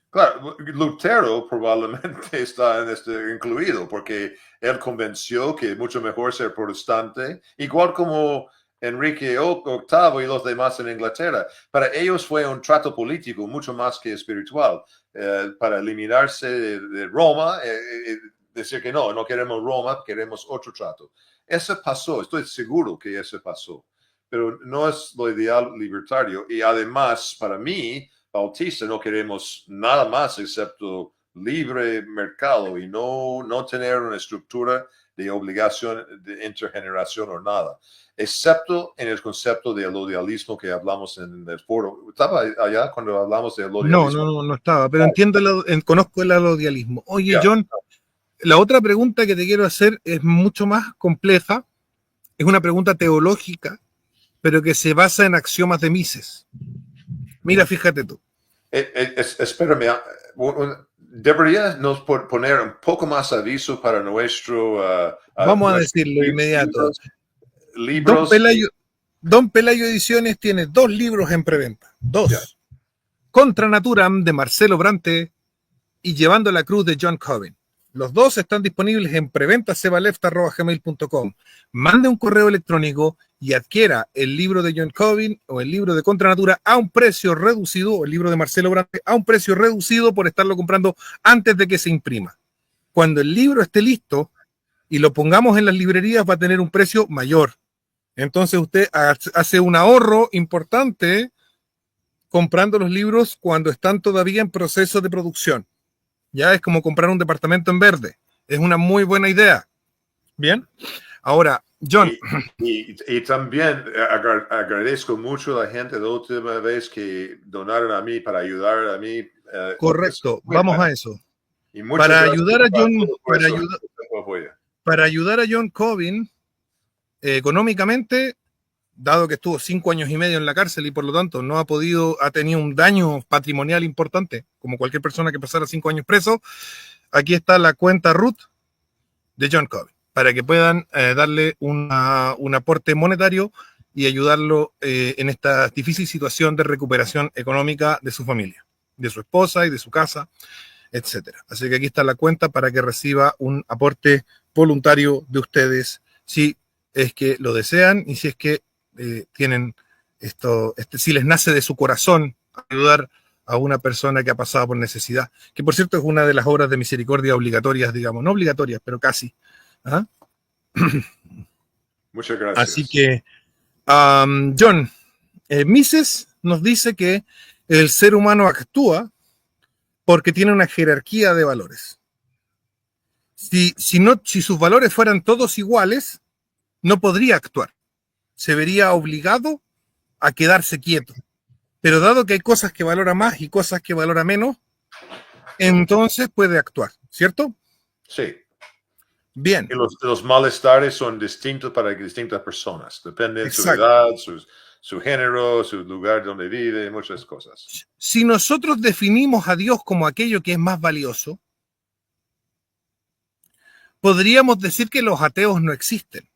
Claro, Lutero probablemente está incluido porque él convenció que es mucho mejor ser protestante, igual como Enrique VIII y los demás en Inglaterra. Para ellos fue un trato político mucho más que espiritual, para eliminarse de Roma, decir que no queremos Roma, queremos otro trato. Eso pasó, estoy seguro que eso pasó, pero no es lo ideal libertario. Y además, para mí, Bautista, no queremos nada más excepto libre mercado y no tener una estructura de obligación de intergeneración o nada, excepto en el concepto de elodialismo que hablamos en el foro. ¿Estaba allá cuando hablamos de elodialismo? No estaba, pero conozco el elodialismo. Oye, Yeah. John, la otra pregunta que te quiero hacer es mucho más compleja, es una pregunta teológica, pero que se basa en axiomas de Mises. Mira, fíjate tú. Espérame, debería nos poner un poco más aviso para nuestro... Vamos a decirlo inmediato. Libros. Don Pelayo Ediciones tiene 2 libros en preventa. 2. Yeah. Contra Naturam de Marcelo Brante y Llevando la Cruz de John Cobbin. Los dos están disponibles en preventa.sebaleft@gmail.com. Mande un correo electrónico y adquiera el libro de John Covin o el libro de Contra Natura a un precio reducido, o el libro de Marcelo Brande a un precio reducido por estarlo comprando antes de que se imprima. Cuando el libro esté listo y lo pongamos en las librerías, va a tener un precio mayor. Entonces usted hace un ahorro importante comprando los libros cuando están todavía en proceso de producción. Ya es como comprar un departamento en verde. Es una muy buena idea. Bien. Ahora, John. Y también agradezco mucho a la gente la última vez que donaron a mí para ayudar a mí. Correcto. Vamos a eso. Y para ayudar a John, para ayudar a John Covin económicamente, dado que estuvo 5 años y medio en la cárcel y por lo tanto ha tenido un daño patrimonial importante, como cualquier persona que pasara 5 años preso, aquí está la cuenta Ruth de John Covin, para que puedan darle un aporte monetario y ayudarlo en esta difícil situación de recuperación económica de su familia, de su esposa y de su casa, etcétera. Así que aquí está la cuenta para que reciba un aporte voluntario de ustedes, si es que lo desean y si es que tienen si les nace de su corazón ayudar a una persona que ha pasado por necesidad, que por cierto es una de las obras de misericordia obligatorias, digamos, no obligatorias, pero casi. ¿Ah? Muchas gracias. Así que, John, Mises nos dice que el ser humano actúa porque tiene una jerarquía de valores. Si sus valores fueran todos iguales, no podría actuar. Se vería obligado a quedarse quieto. Pero dado que hay cosas que valora más y cosas que valora menos, entonces puede actuar, ¿cierto? Sí. Bien. Y los malestares son distintos para distintas personas. Depende de su edad, su género, su lugar donde vive, muchas cosas. Si nosotros definimos a Dios como aquello que es más valioso, podríamos decir que los ateos no existen.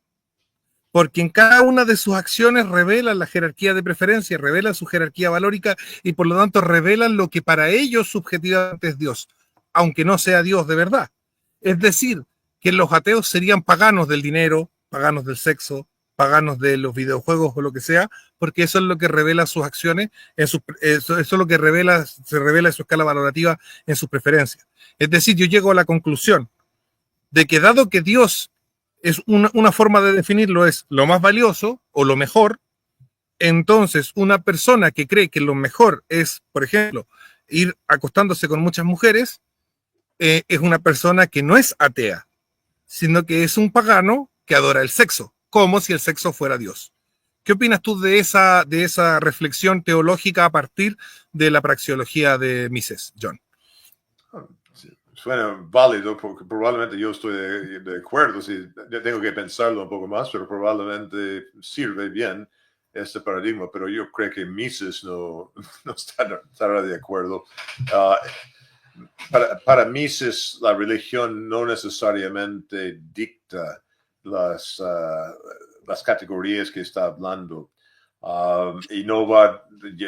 Porque en cada una de sus acciones revelan la jerarquía de preferencia, revelan su jerarquía valórica y por lo tanto revelan lo que para ellos subjetivamente es Dios, aunque no sea Dios de verdad. Es decir, que los ateos serían paganos del dinero, paganos del sexo, paganos de los videojuegos o lo que sea, porque eso es lo que revela sus acciones, eso es lo que se revela en su escala valorativa en sus preferencias. Es decir, yo llego a la conclusión de que dado que Dios es una forma de definirlo, es lo más valioso o lo mejor, entonces una persona que cree que lo mejor es, por ejemplo, ir acostándose con muchas mujeres, es una persona que no es atea, sino que es un pagano que adora el sexo, como si el sexo fuera Dios. ¿Qué opinas tú de esa reflexión teológica a partir de la praxeología de Mises, John? Suena válido porque probablemente yo estoy de acuerdo, sí, tengo que pensarlo un poco más, pero probablemente sirve bien este paradigma, pero yo creo que Mises no estará de acuerdo. Para Mises, la religión no necesariamente dicta las categorías que está hablando. Y no va a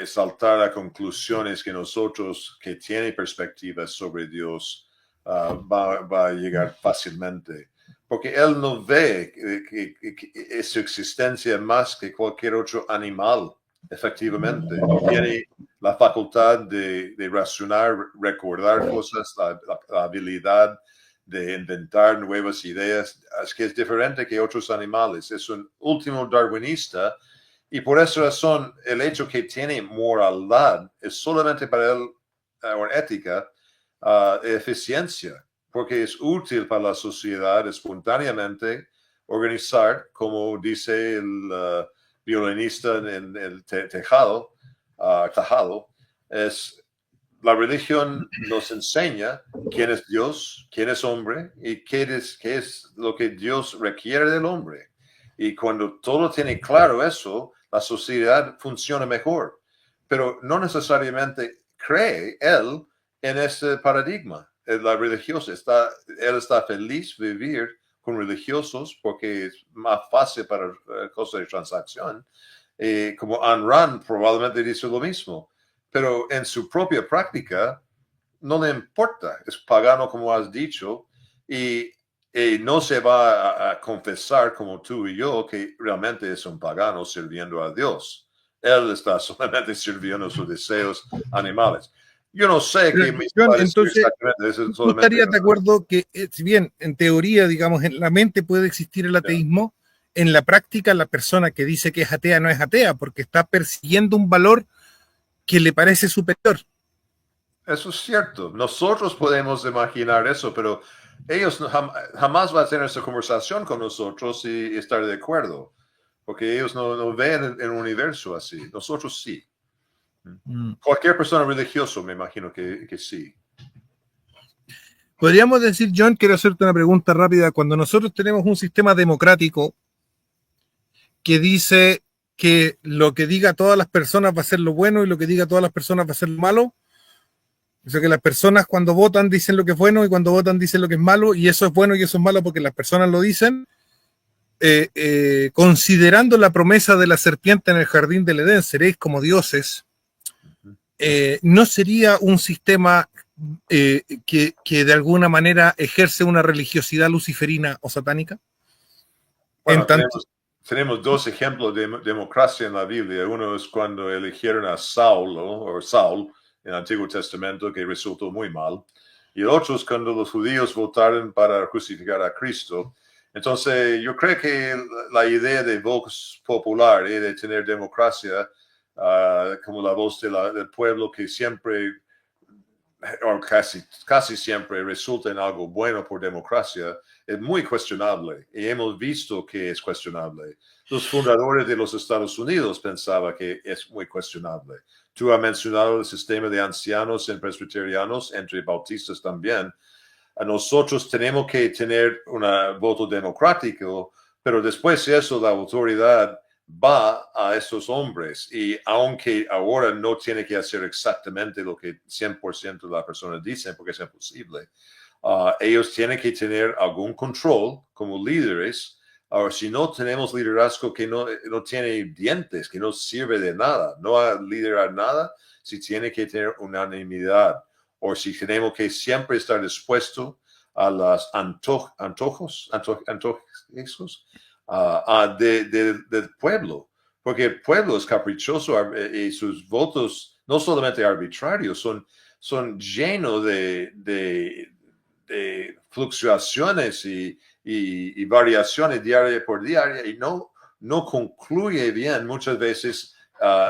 saltar a conclusiones que nosotros que tienen perspectivas sobre Dios va a llegar fácilmente, porque él no ve que su existencia más que cualquier otro animal, efectivamente. Tiene la facultad de razonar, recordar cosas, la habilidad de inventar nuevas ideas, es que es diferente que otros animales. Es un último darwinista y por esa razón el hecho que tiene moralidad es solamente para él una ética, eficiencia, porque es útil para la sociedad espontáneamente organizar, como dice el violinista en el tejado, es la religión nos enseña quién es Dios, quién es hombre y qué es lo que Dios requiere del hombre. Y cuando todo tiene claro eso, la sociedad funciona mejor. Pero no necesariamente cree él en ese paradigma. La religiosa él está feliz de vivir con religiosos porque es más fácil para cosas de transacción. Como Ayn Rand probablemente dice lo mismo, pero en su propia práctica no le importa. Es pagano, como has dicho, y no se va a confesar como tú y yo que realmente es un pagano sirviendo a Dios. Él está solamente sirviendo sus deseos animales. Yo no sé qué me John, va a decir entonces, exactamente. Eso es ¿tú solamente estarías de acuerdo que, si bien en teoría, digamos, en la mente puede existir el ateísmo, en la práctica la persona que dice que es atea no es atea, porque está persiguiendo un valor que le parece superior? Eso es cierto. Nosotros podemos imaginar eso, pero ellos jamás van a tener esa conversación con nosotros y estar de acuerdo, porque ellos no ven el universo así. Nosotros sí. Cualquier persona religiosa, me imagino que sí. Podríamos decir, John, quiero hacerte una pregunta rápida. Cuando nosotros tenemos un sistema democrático que dice que lo que diga todas las personas va a ser lo bueno y lo que diga todas las personas va a ser lo malo, o sea que las personas cuando votan dicen lo que es bueno y cuando votan dicen lo que es malo, y eso es bueno y eso es malo porque las personas lo dicen, considerando la promesa de la serpiente en el jardín del Edén, seréis como dioses, ¿no sería un sistema que de alguna manera ejerce una religiosidad luciferina o satánica? Bueno, tenemos dos ejemplos de democracia en la Biblia. Uno es cuando eligieron a Saul en el Antiguo Testamento, que resultó muy mal. Y el otro es cuando los judíos votaron para crucificar a Cristo. Entonces, yo creo que la idea de vox popular y de tener democracia como la voz del pueblo que siempre, o casi siempre resulta en algo bueno por democracia, es muy cuestionable. Y hemos visto que es cuestionable. Los fundadores de los Estados Unidos pensaban que es muy cuestionable. Tú has mencionado el sistema de ancianos en presbiterianos, entre bautistas también. A nosotros tenemos que tener un voto democrático, pero después de eso la autoridad va a esos hombres, y aunque ahora no tiene que hacer exactamente lo que 100% de la persona dice, porque es imposible, ellos tienen que tener algún control como líderes. Ahora, si no tenemos liderazgo que no tiene dientes, que no sirve de nada, no va a liderar nada, si tiene que tener unanimidad, o si tenemos que siempre estar dispuesto a los antojos del pueblo, porque el pueblo es caprichoso y sus votos no solamente arbitrarios, son llenos de fluctuaciones y variaciones diaria por diaria, y no concluye bien muchas veces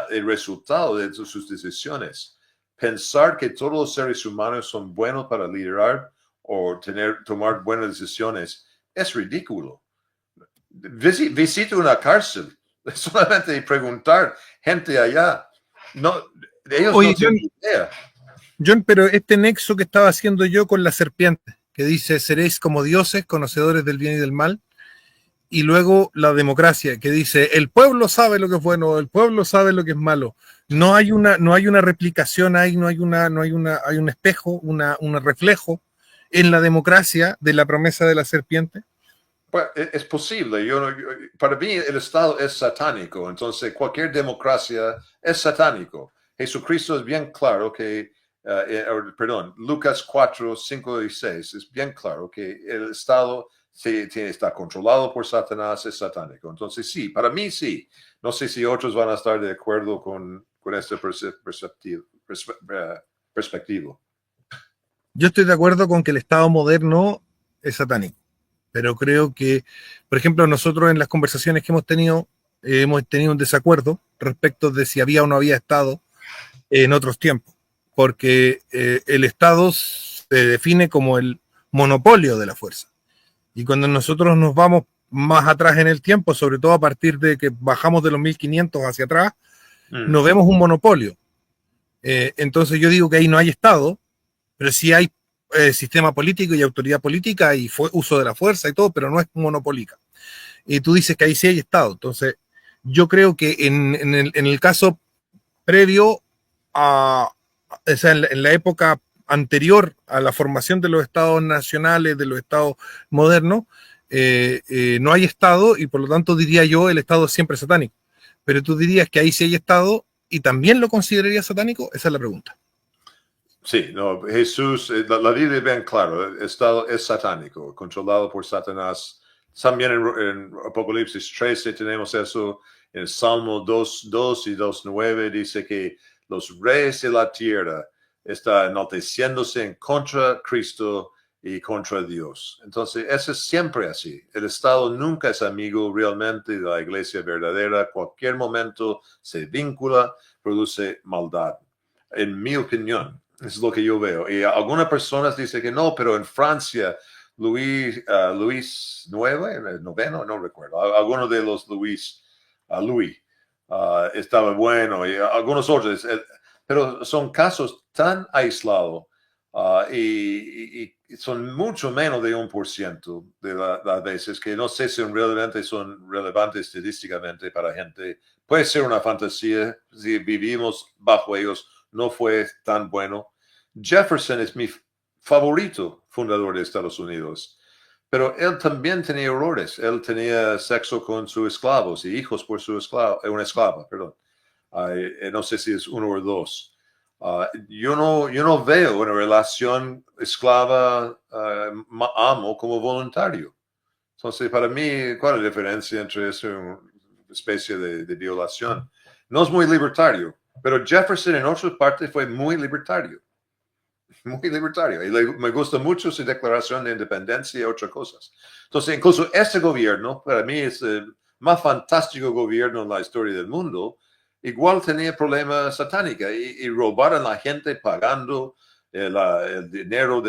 el resultado de sus decisiones. Pensar que todos los seres humanos son buenos para liderar o tomar buenas decisiones es ridículo. Visita una cárcel, solamente preguntar gente allá. Ellos Oye, no tienen idea. John, pero este nexo que estaba haciendo yo con la serpiente, que dice seréis como dioses, conocedores del bien y del mal, y luego la democracia, que dice el pueblo sabe lo que es bueno, el pueblo sabe lo que es malo. No hay una replicación ahí, hay un espejo, un reflejo en la democracia de la promesa de la serpiente. Pues es posible. Para mí el Estado es satánico, entonces cualquier democracia es satánico. Jesucristo es bien claro que, Lucas 4, 5 y 6 es bien claro que el Estado está controlado por Satanás, es satánico. Entonces sí, para mí sí. No sé si otros van a estar de acuerdo con esta perspectiva. Yo estoy de acuerdo con que el Estado moderno es satánico, pero creo que, por ejemplo, nosotros en las conversaciones que hemos tenido un desacuerdo respecto de si había o no había Estado en otros tiempos, porque el Estado se define como el monopolio de la fuerza. Y cuando nosotros nos vamos más atrás en el tiempo, sobre todo a partir de que bajamos de los 1500 hacia atrás, nos vemos un monopolio. Entonces yo digo que ahí no hay Estado, pero sí hay sistema político y autoridad política y uso de la fuerza y todo, pero no es monopólica. Y tú dices que ahí sí hay Estado. Entonces yo creo que en el caso previo o sea, en la época anterior a la formación de los estados nacionales, de los estados modernos, no hay Estado y por lo tanto diría yo el Estado es siempre satánico. Pero tú dirías que ahí sí hay Estado y también lo considerarías satánico, esa es la pregunta. Sí, no, Jesús, la Biblia es bien claro, el Estado es satánico, controlado por Satanás. También en Apocalipsis 13 tenemos eso, en Salmo 2 y 2:9 dice que los reyes de la tierra están enalteciéndose en contra de Cristo y contra Dios. Entonces, eso es siempre así. El Estado nunca es amigo realmente de la iglesia verdadera. Cualquier momento se vincula, produce maldad, en mi opinión. Es lo que yo veo. Y algunas personas dicen que no, pero en Francia, Luis noveno, no recuerdo. Algunos de los Louis, estaba bueno y algunos otros. Pero son casos tan aislados y son mucho menos de 1% de las veces que no sé si realmente son relevantes estadísticamente para gente. Puede ser una fantasía si vivimos bajo ellos. No fue tan bueno. Jefferson es mi favorito fundador de Estados Unidos, pero él también tenía errores. Él tenía sexo con sus esclavos y hijos por su una esclava, perdón. No sé si es uno o dos. Yo no veo una relación esclava-amo como voluntario. Entonces, para mí, ¿cuál es la diferencia entre eso y una especie de violación? No es muy libertario, pero Jefferson en otras partes fue muy libertario. Muy libertario. Y me gusta mucho su declaración de independencia y otras cosas. Entonces, incluso este gobierno, para mí, es el más fantástico gobierno en la historia del mundo. Igual tenía problemas satánicos y robar a la gente pagando el dinero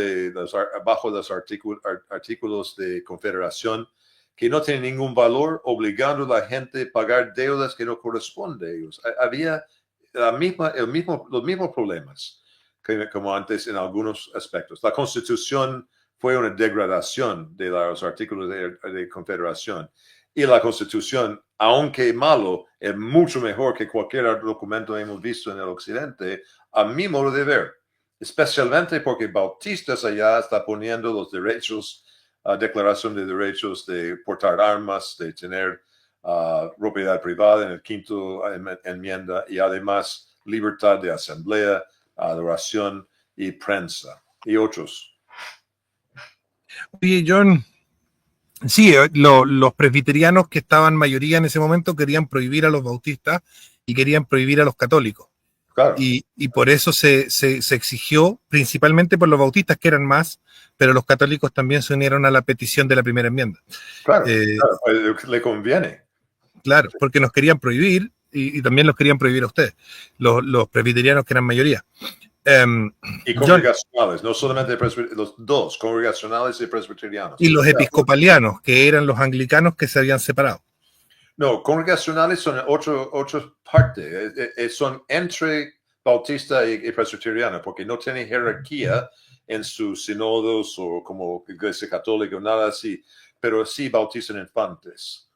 bajo los artículos de confederación que no tienen ningún valor, obligando a la gente a pagar deudas que no corresponden a ellos. Había los mismos problemas como antes en algunos aspectos. La Constitución fue una degradación de los artículos de confederación. Y la Constitución, aunque malo, es mucho mejor que cualquier documento que hemos visto en el Occidente, a mi modo de ver. Especialmente porque Bautistas allá está poniendo los derechos, declaración de derechos de portar armas, de tener propiedad privada en el quinto enmienda y además libertad de asamblea, adoración y prensa y otros. Oye, John, sí, los presbiterianos que estaban mayoría en ese momento querían prohibir a los bautistas y querían prohibir a los católicos. Claro. Y por eso se exigió, principalmente por los bautistas, que eran más, pero los católicos también se unieron a la petición de la primera enmienda. Claro, le conviene. Claro, porque nos querían prohibir y también los querían prohibir a ustedes, los presbiterianos que eran mayoría. Y congregacionales, no solamente los dos, congregacionales y presbiterianos. Y los episcopalianos, que eran los anglicanos que se habían separado. No, congregacionales son otra parte, son entre bautista y presbiteriano, porque no tienen jerarquía en sus sinodos o como iglesia católica o nada así, pero sí bautizan infantes.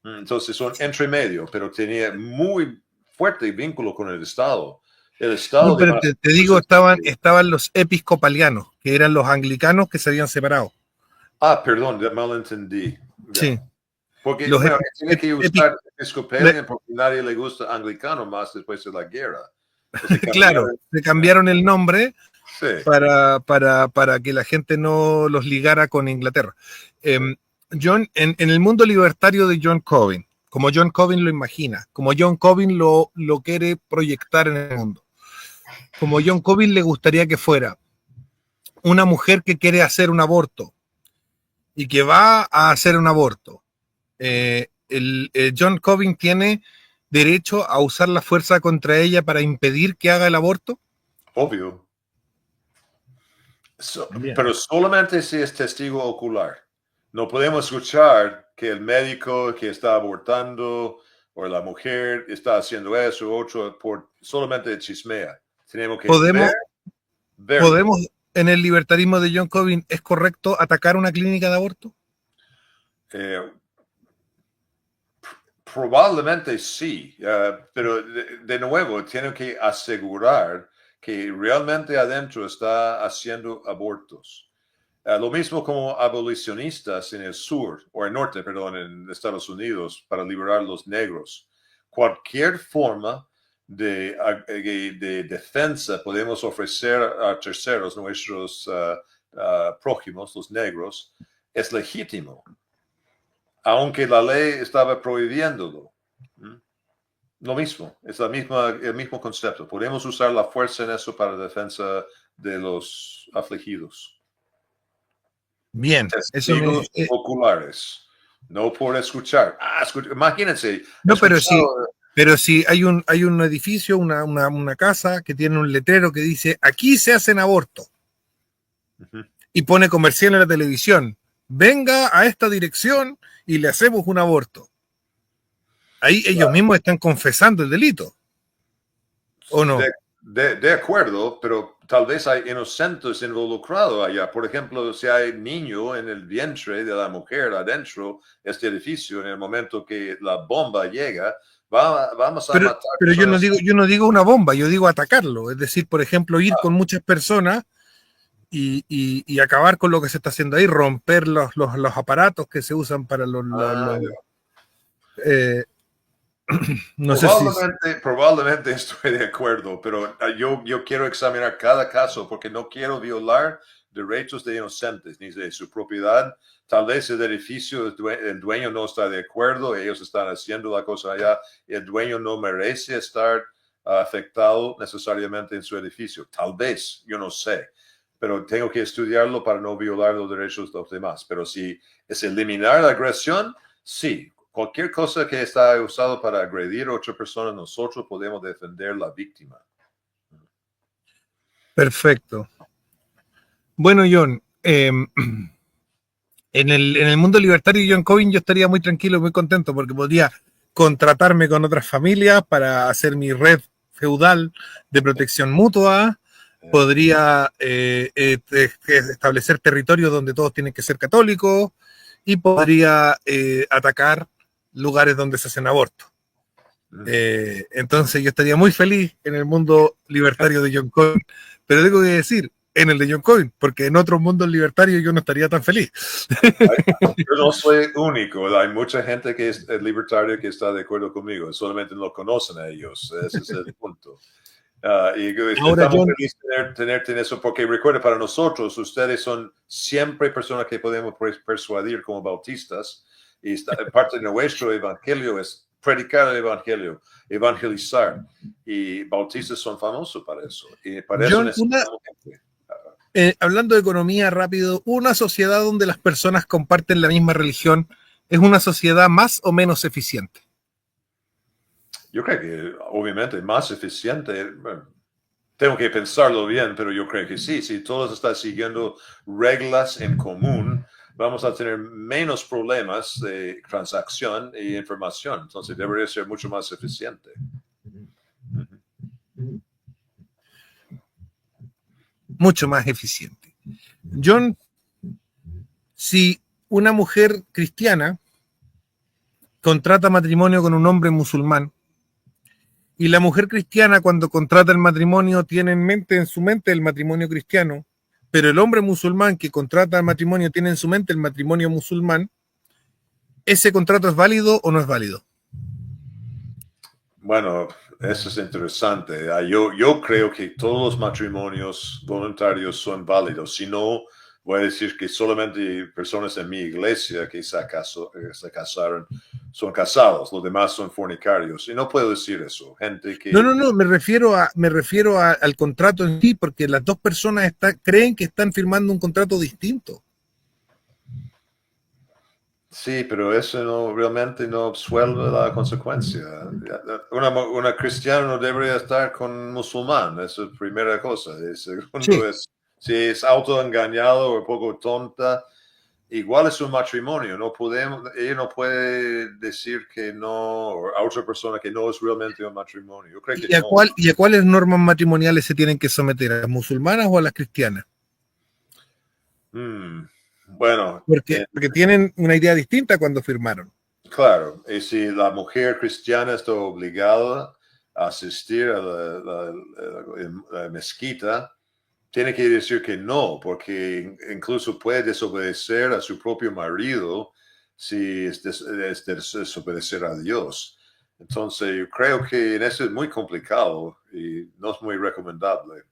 Entonces son entre medio, pero tenía muy fuerte vínculo con el Estado. El Estado no, pero te digo, estaban los episcopalianos, que eran los anglicanos que se habían separado. Perdón, malentendí. Sí. Porque tiene que usar episcopalian porque nadie le gusta anglicano más después de la guerra. Claro, se cambiaron el nombre sí. para que la gente no los ligara con Inglaterra. John, en el mundo libertario de John Cobbin, como John Cobbin lo imagina, como John Cobbin lo quiere proyectar en el mundo, como John Cobbin le gustaría que fuera una mujer que quiere hacer un aborto y que va a hacer un aborto. John Cobbin tiene derecho a usar la fuerza contra ella para impedir que haga el aborto. Obvio. Pero solamente si es testigo ocular. No podemos escuchar que el médico que está abortando o la mujer está haciendo eso o otro por solamente chismea. Tenemos que ¿Podemos, en el libertarismo de John Cobbin, es correcto atacar una clínica de aborto? Probablemente sí, pero de nuevo tienen que asegurar que realmente adentro está haciendo abortos. Lo mismo como abolicionistas en el sur, o el norte, perdón, en Estados Unidos, para liberar a los negros. Cualquier forma de defensa podemos ofrecer a terceros, nuestros prójimos, los negros, es legítimo, aunque la ley estaba prohibiéndolo. Lo mismo, es el mismo concepto. Podemos usar la fuerza en eso para defensa de los afligidos. Bien, Testigos oculares, no por escuchar. Imagínense. No, pero si hay un edificio, una casa que tiene un letrero que dice, aquí se hacen abortos. Y pone comercial en la televisión. Venga a esta dirección y le hacemos un aborto. Ahí ellos mismos están confesando el delito. ¿O no? De acuerdo, pero tal vez hay inocentes involucrados allá. Por ejemplo, si hay niño en el vientre de la mujer adentro de este edificio, en el momento que la bomba llega, vamos a matar. Pero yo no digo una bomba, yo digo atacarlo. Es decir, por ejemplo, ir con muchas personas y acabar con lo que se está haciendo ahí, romper los aparatos que se usan para probablemente estoy de acuerdo, pero yo quiero examinar cada caso porque no quiero violar derechos de inocentes ni de su propiedad. Tal vez el edificio, el dueño no está de acuerdo, ellos están haciendo la cosa allá, el dueño no merece estar afectado necesariamente en su edificio. Tal vez, yo no sé, pero tengo que estudiarlo para no violar los derechos de los demás. Pero si es eliminar la agresión, sí. Cualquier cosa que está usado para agredir a otra persona, nosotros podemos defender a la víctima. Perfecto. Bueno, John, en el mundo libertario, John Cobbin, yo estaría muy tranquilo y muy contento porque podría contratarme con otras familias para hacer mi red feudal de protección mutua. Podría establecer territorios donde todos tienen que ser católicos y podría atacar lugares donde se hacen abortos. Entonces yo estaría muy feliz en el mundo libertario de John Cobbin, pero tengo que decir, en el de John Cobbin, porque en otros mundos libertarios yo no estaría tan feliz. Yo no soy único, hay mucha gente que es libertaria que está de acuerdo conmigo, solamente no conocen a ellos, ese es el punto. Y estamos felices de tenerte eso, porque recuerda, para nosotros, ustedes son siempre personas que podemos persuadir como bautistas, y parte de nuestro evangelio es predicar el evangelio, evangelizar, y bautistas son famosos para eso. Y para eso necesitamos gente. Hablando de economía rápido, una sociedad donde las personas comparten la misma religión, ¿es una sociedad más o menos eficiente? Yo creo que obviamente más eficiente, bueno, tengo que pensarlo bien, pero yo creo que sí, si todos están siguiendo reglas en común, vamos a tener menos problemas de transacción e información, entonces debería ser mucho más eficiente. Mucho más eficiente. John, si una mujer cristiana contrata matrimonio con un hombre musulmán, y la mujer cristiana cuando contrata el matrimonio tiene en su mente el matrimonio cristiano, pero el hombre musulmán que contrata el matrimonio tiene en su mente el matrimonio musulmán, ¿ese contrato es válido o no es válido? Bueno, eso es interesante. Yo creo que todos los matrimonios voluntarios son válidos. Si no, voy a decir que solamente personas en mi iglesia que se casaron son casados, los demás son fornicarios. Y no puedo decir eso. Gente que... No, me refiero al contrato en sí, porque las dos personas creen que están firmando un contrato distinto. Sí, pero eso realmente no absuelve la consecuencia. Una cristiana no debería estar con un musulmán, esa es la primera cosa. El segundo sí. Es, si es autoengañado o un poco tonta, igual es un matrimonio. Ella no puede decir que no, o a otra persona que no es realmente un matrimonio. Yo creo que ¿Y a cuáles normas matrimoniales se tienen que someter? ¿A las musulmanas o a las cristianas? Bueno, porque tienen una idea distinta cuando firmaron. Claro, y si la mujer cristiana está obligada a asistir a la mezquita, tiene que decir que no, porque incluso puede desobedecer a su propio marido si es desobedecer a Dios. Entonces, yo creo que en eso es muy complicado y no es muy recomendable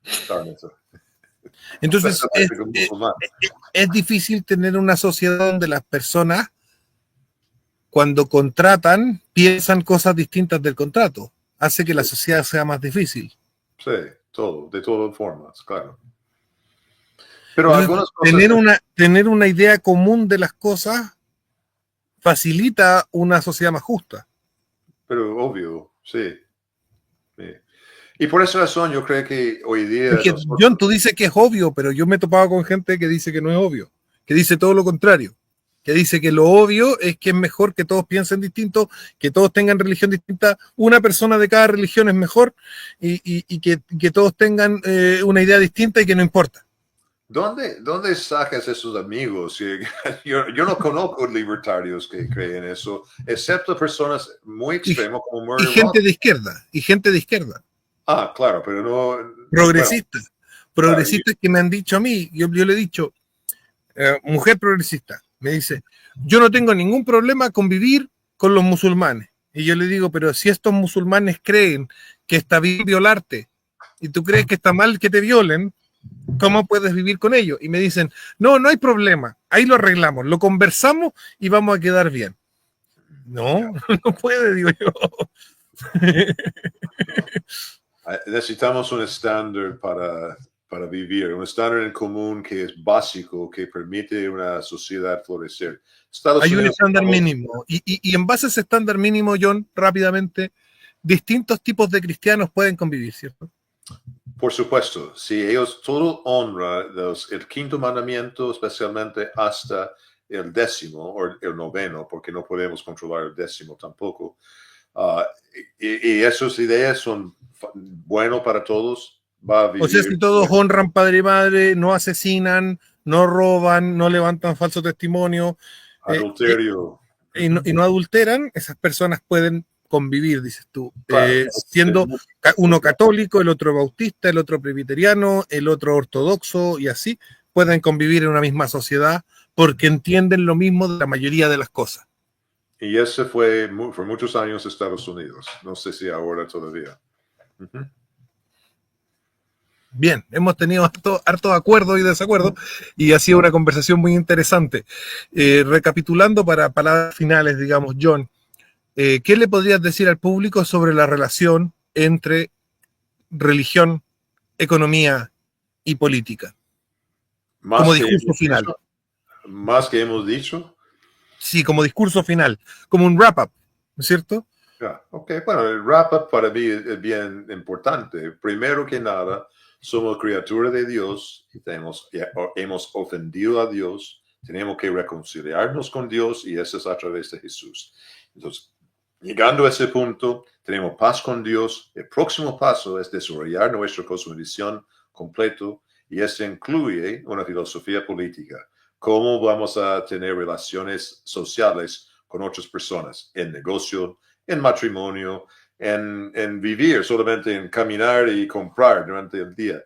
estar en eso. Entonces, Especialmente con musulmanes. es difícil tener una sociedad donde las personas, cuando contratan, piensan cosas distintas del contrato. Hace que la sociedad sea más difícil. Sí, todo, de todas formas, claro. Pero Entonces, algunas cosas... tener una idea común de las cosas facilita una sociedad más justa. Pero obvio, sí, sí. Y por esa razón yo creo que hoy día Es que, John, tú dices que es obvio, pero yo me he topado con gente que dice que no es obvio, que dice todo lo contrario, que dice que lo obvio es que es mejor que todos piensen distinto, que todos tengan religión distinta, una persona de cada religión es mejor y que todos tengan una idea distinta y que no importa. ¿Dónde sacas esos amigos? Yo no conozco libertarios que creen eso, excepto personas muy extremas como Y Murray gente Rothbard. de izquierda, y gente de izquierda, Ah, claro, pero no, bueno, progresistas, claro, progresistas que me han dicho a mí, yo le he dicho, mujer progresista, me dice, yo no tengo ningún problema con vivir con los musulmanes. Y yo le digo, pero si estos musulmanes creen que está bien violarte y tú crees que está mal que te violen, ¿cómo puedes vivir con ellos? Y me dicen, no, no hay problema, ahí lo arreglamos, lo conversamos y vamos a quedar bien. No, no puede, digo yo. necesitamos un estándar para vivir, un estándar en común que es básico, que permite una sociedad florecer. Estados Hay un Unidos, estándar mínimo. Y en base a ese estándar mínimo, John, rápidamente, distintos tipos de cristianos pueden convivir, ¿cierto? por supuesto, si ellos todo honra el quinto mandamiento, especialmente hasta el 10º o el 9º, porque no podemos controlar el 10º tampoco. Y esas ideas son buenas para todos. Va a O sea, vivir si todos honran padre y madre, no asesinan, no roban, no levantan falso testimonio adulterio. y no adulteran, esas personas pueden convivir, dices tú, Claro, siendo uno católico, el otro bautista, el otro presbiteriano, el otro ortodoxo y así, pueden convivir en una misma sociedad porque entienden lo mismo de la mayoría de las cosas. y ese fue por muchos años Estados Unidos. No sé si ahora todavía. Bien, hemos tenido harto acuerdo y desacuerdo y ha sido una conversación muy interesante. Recapitulando para palabras finales, digamos, John, ¿qué le podrías decir al público sobre la relación entre religión, economía y política? Como Más que discurso hemos final. dicho, más que hemos dicho. Sí, como discurso final, como un wrap-up, ¿no es cierto? Yeah, ok, bueno, el wrap-up para mí es bien importante. Primero que nada, somos criaturas de Dios y hemos ofendido a Dios. Tenemos que reconciliarnos con Dios y eso es a través de Jesús. Entonces, llegando a ese punto, tenemos paz con Dios. El próximo paso es desarrollar nuestra cosmovisión completo y eso incluye una filosofía política. ¿Cómo vamos a tener relaciones sociales con otras personas en negocio, en matrimonio, en vivir, solamente en caminar y comprar durante el día?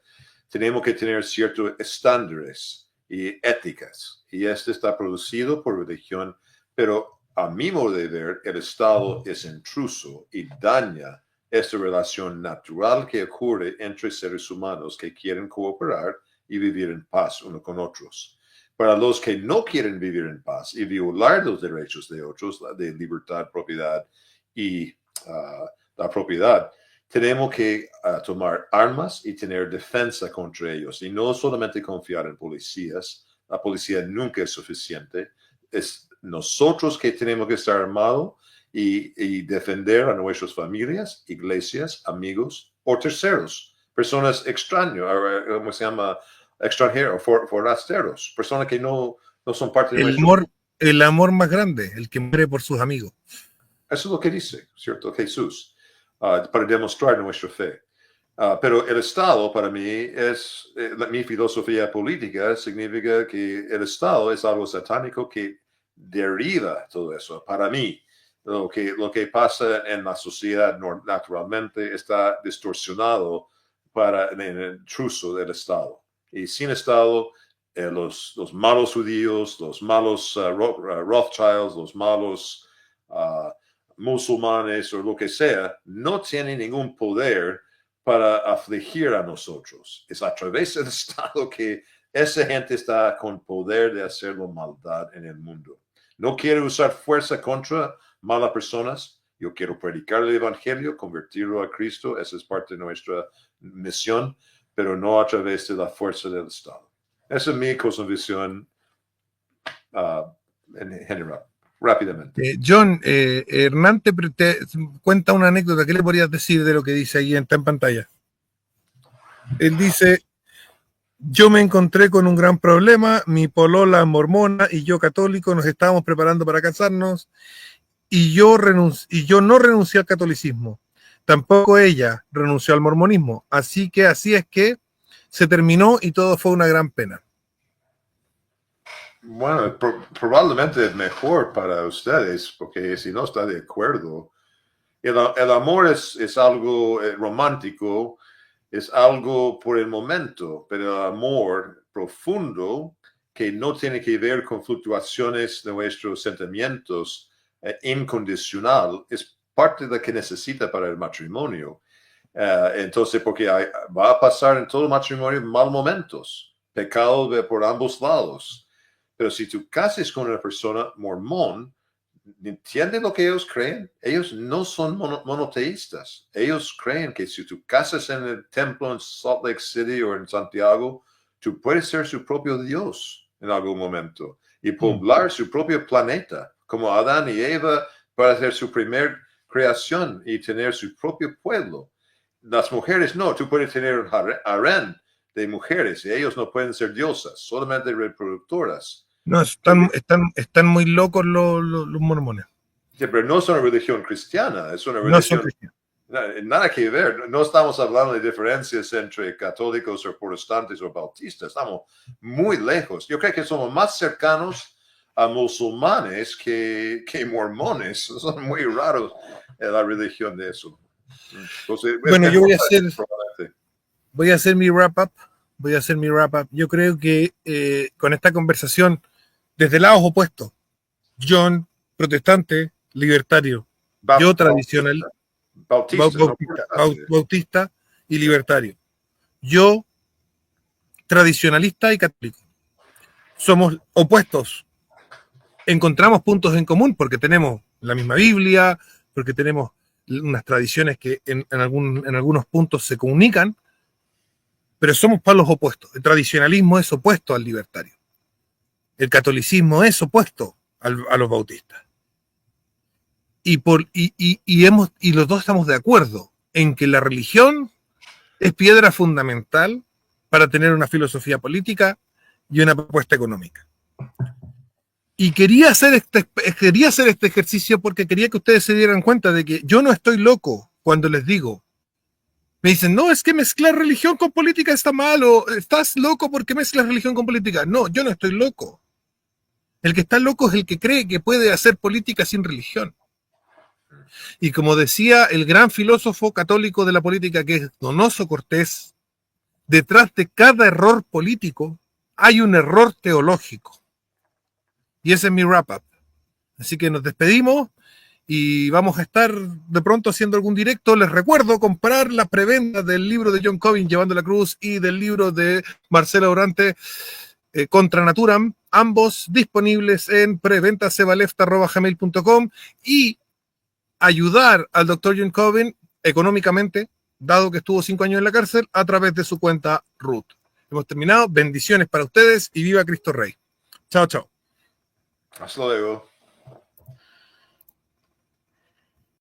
Tenemos que tener ciertos estándares y éticas. Y esto está producido por religión, pero a mi modo de ver, el Estado es intruso y daña esta relación natural que ocurre entre seres humanos que quieren cooperar y vivir en paz unos con otros. Para los que no quieren vivir en paz y violar los derechos de otros, de libertad, propiedad y la propiedad, tenemos que tomar armas y tener defensa contra ellos y no solamente confiar en policías. La policía nunca es suficiente. Es nosotros que tenemos que estar armados y defender a nuestras familias, iglesias, amigos o terceros, personas extrañas, ¿cómo se llama? Extranjeros, forasteros, personas que no son parte de nuestro... El amor más grande, el que muere por sus amigos. Eso es lo que dice, ¿cierto? Jesús, para demostrar nuestra fe. Pero el Estado, para mí, mi filosofía política significa que el Estado es algo satánico que deriva todo eso. Para mí, lo que pasa en la sociedad naturalmente está distorsionado para el intruso del Estado. Y sin Estado, los malos judíos, los malos Rothschilds, los malos musulmanes o lo que sea, no tienen ningún poder para afligir a nosotros. Es a través del Estado que esa gente está con poder de hacer la maldad en el mundo. No quiero usar fuerza contra malas personas. Yo quiero predicar el evangelio, convertirlo a Cristo. Esa es parte de nuestra misión, pero no a través de la fuerza del Estado. Esa es mi cosmovisión en general. Rápidamente. John, Hernán te cuenta una anécdota. ¿Qué le podrías decir de lo que dice ahí está en pantalla? Él dice: yo me encontré con un gran problema, mi polola mormona y yo católico nos estábamos preparando para casarnos y yo no renuncié al catolicismo. Tampoco ella renunció al mormonismo. Así es que se terminó y todo fue una gran pena. Bueno, probablemente es mejor para ustedes, porque si no está de acuerdo, el amor es algo romántico, es algo por el momento, pero el amor profundo que no tiene que ver con fluctuaciones de nuestros sentimientos, incondicional, es parte de lo que necesita para el matrimonio. Entonces, porque va a pasar en todo matrimonio mal momentos, pecado por ambos lados. Pero si tú casas con una persona mormón, ¿entiendes lo que ellos creen? Ellos no son monoteístas. Ellos creen que si tú casas en el templo en Salt Lake City o en Santiago, tú puedes ser su propio Dios en algún momento y poblar su propio planeta, como Adán y Eva, para hacer su primer creación y tener su propio pueblo. Las mujeres no, tú puedes tener un harén de mujeres y ellos no pueden ser diosas, solamente reproductoras. No, están muy locos los mormones. Sí, pero no es una religión cristiana, es una religión... Nada que ver, no estamos hablando de diferencias entre católicos o protestantes o bautistas, estamos muy lejos. Yo creo que somos más cercanos a musulmanes que mormones, son muy raros en la religión de eso. Entonces, bueno, yo voy a hacer mi wrap-up. Yo creo que con esta conversación, desde lados opuestos, John, protestante, libertario, yo tradicional, bautista y libertario, yo tradicionalista y católico. Somos opuestos. Encontramos puntos en común porque tenemos la misma Biblia, porque tenemos unas tradiciones que en algunos puntos se comunican, pero somos palos opuestos. El tradicionalismo es opuesto al libertario. El catolicismo es opuesto a los bautistas. Y los dos estamos de acuerdo en que la religión es piedra fundamental para tener una filosofía política y una propuesta económica. Y quería hacer este ejercicio porque quería que ustedes se dieran cuenta de que yo no estoy loco cuando les digo. Me dicen, no, es que mezclar religión con política está mal, o estás loco porque mezclas religión con política. No, yo no estoy loco. El que está loco es el que cree que puede hacer política sin religión. Y como decía el gran filósofo católico de la política, que es Donoso Cortés, detrás de cada error político hay un error teológico. Y ese es mi wrap-up. Así que nos despedimos y vamos a estar de pronto haciendo algún directo. Les recuerdo comprar la preventa del libro de John Cobbin, Llevando la Cruz, y del libro de Marcela Durante, Contra Naturam, ambos disponibles en preventasebalefta@gmail.com, y ayudar al Dr. John Cobbin económicamente, dado que estuvo 5 años en la cárcel, a través de su cuenta Root. Hemos terminado. Bendiciones para ustedes y viva Cristo Rey. Chao, chao. Hasta luego.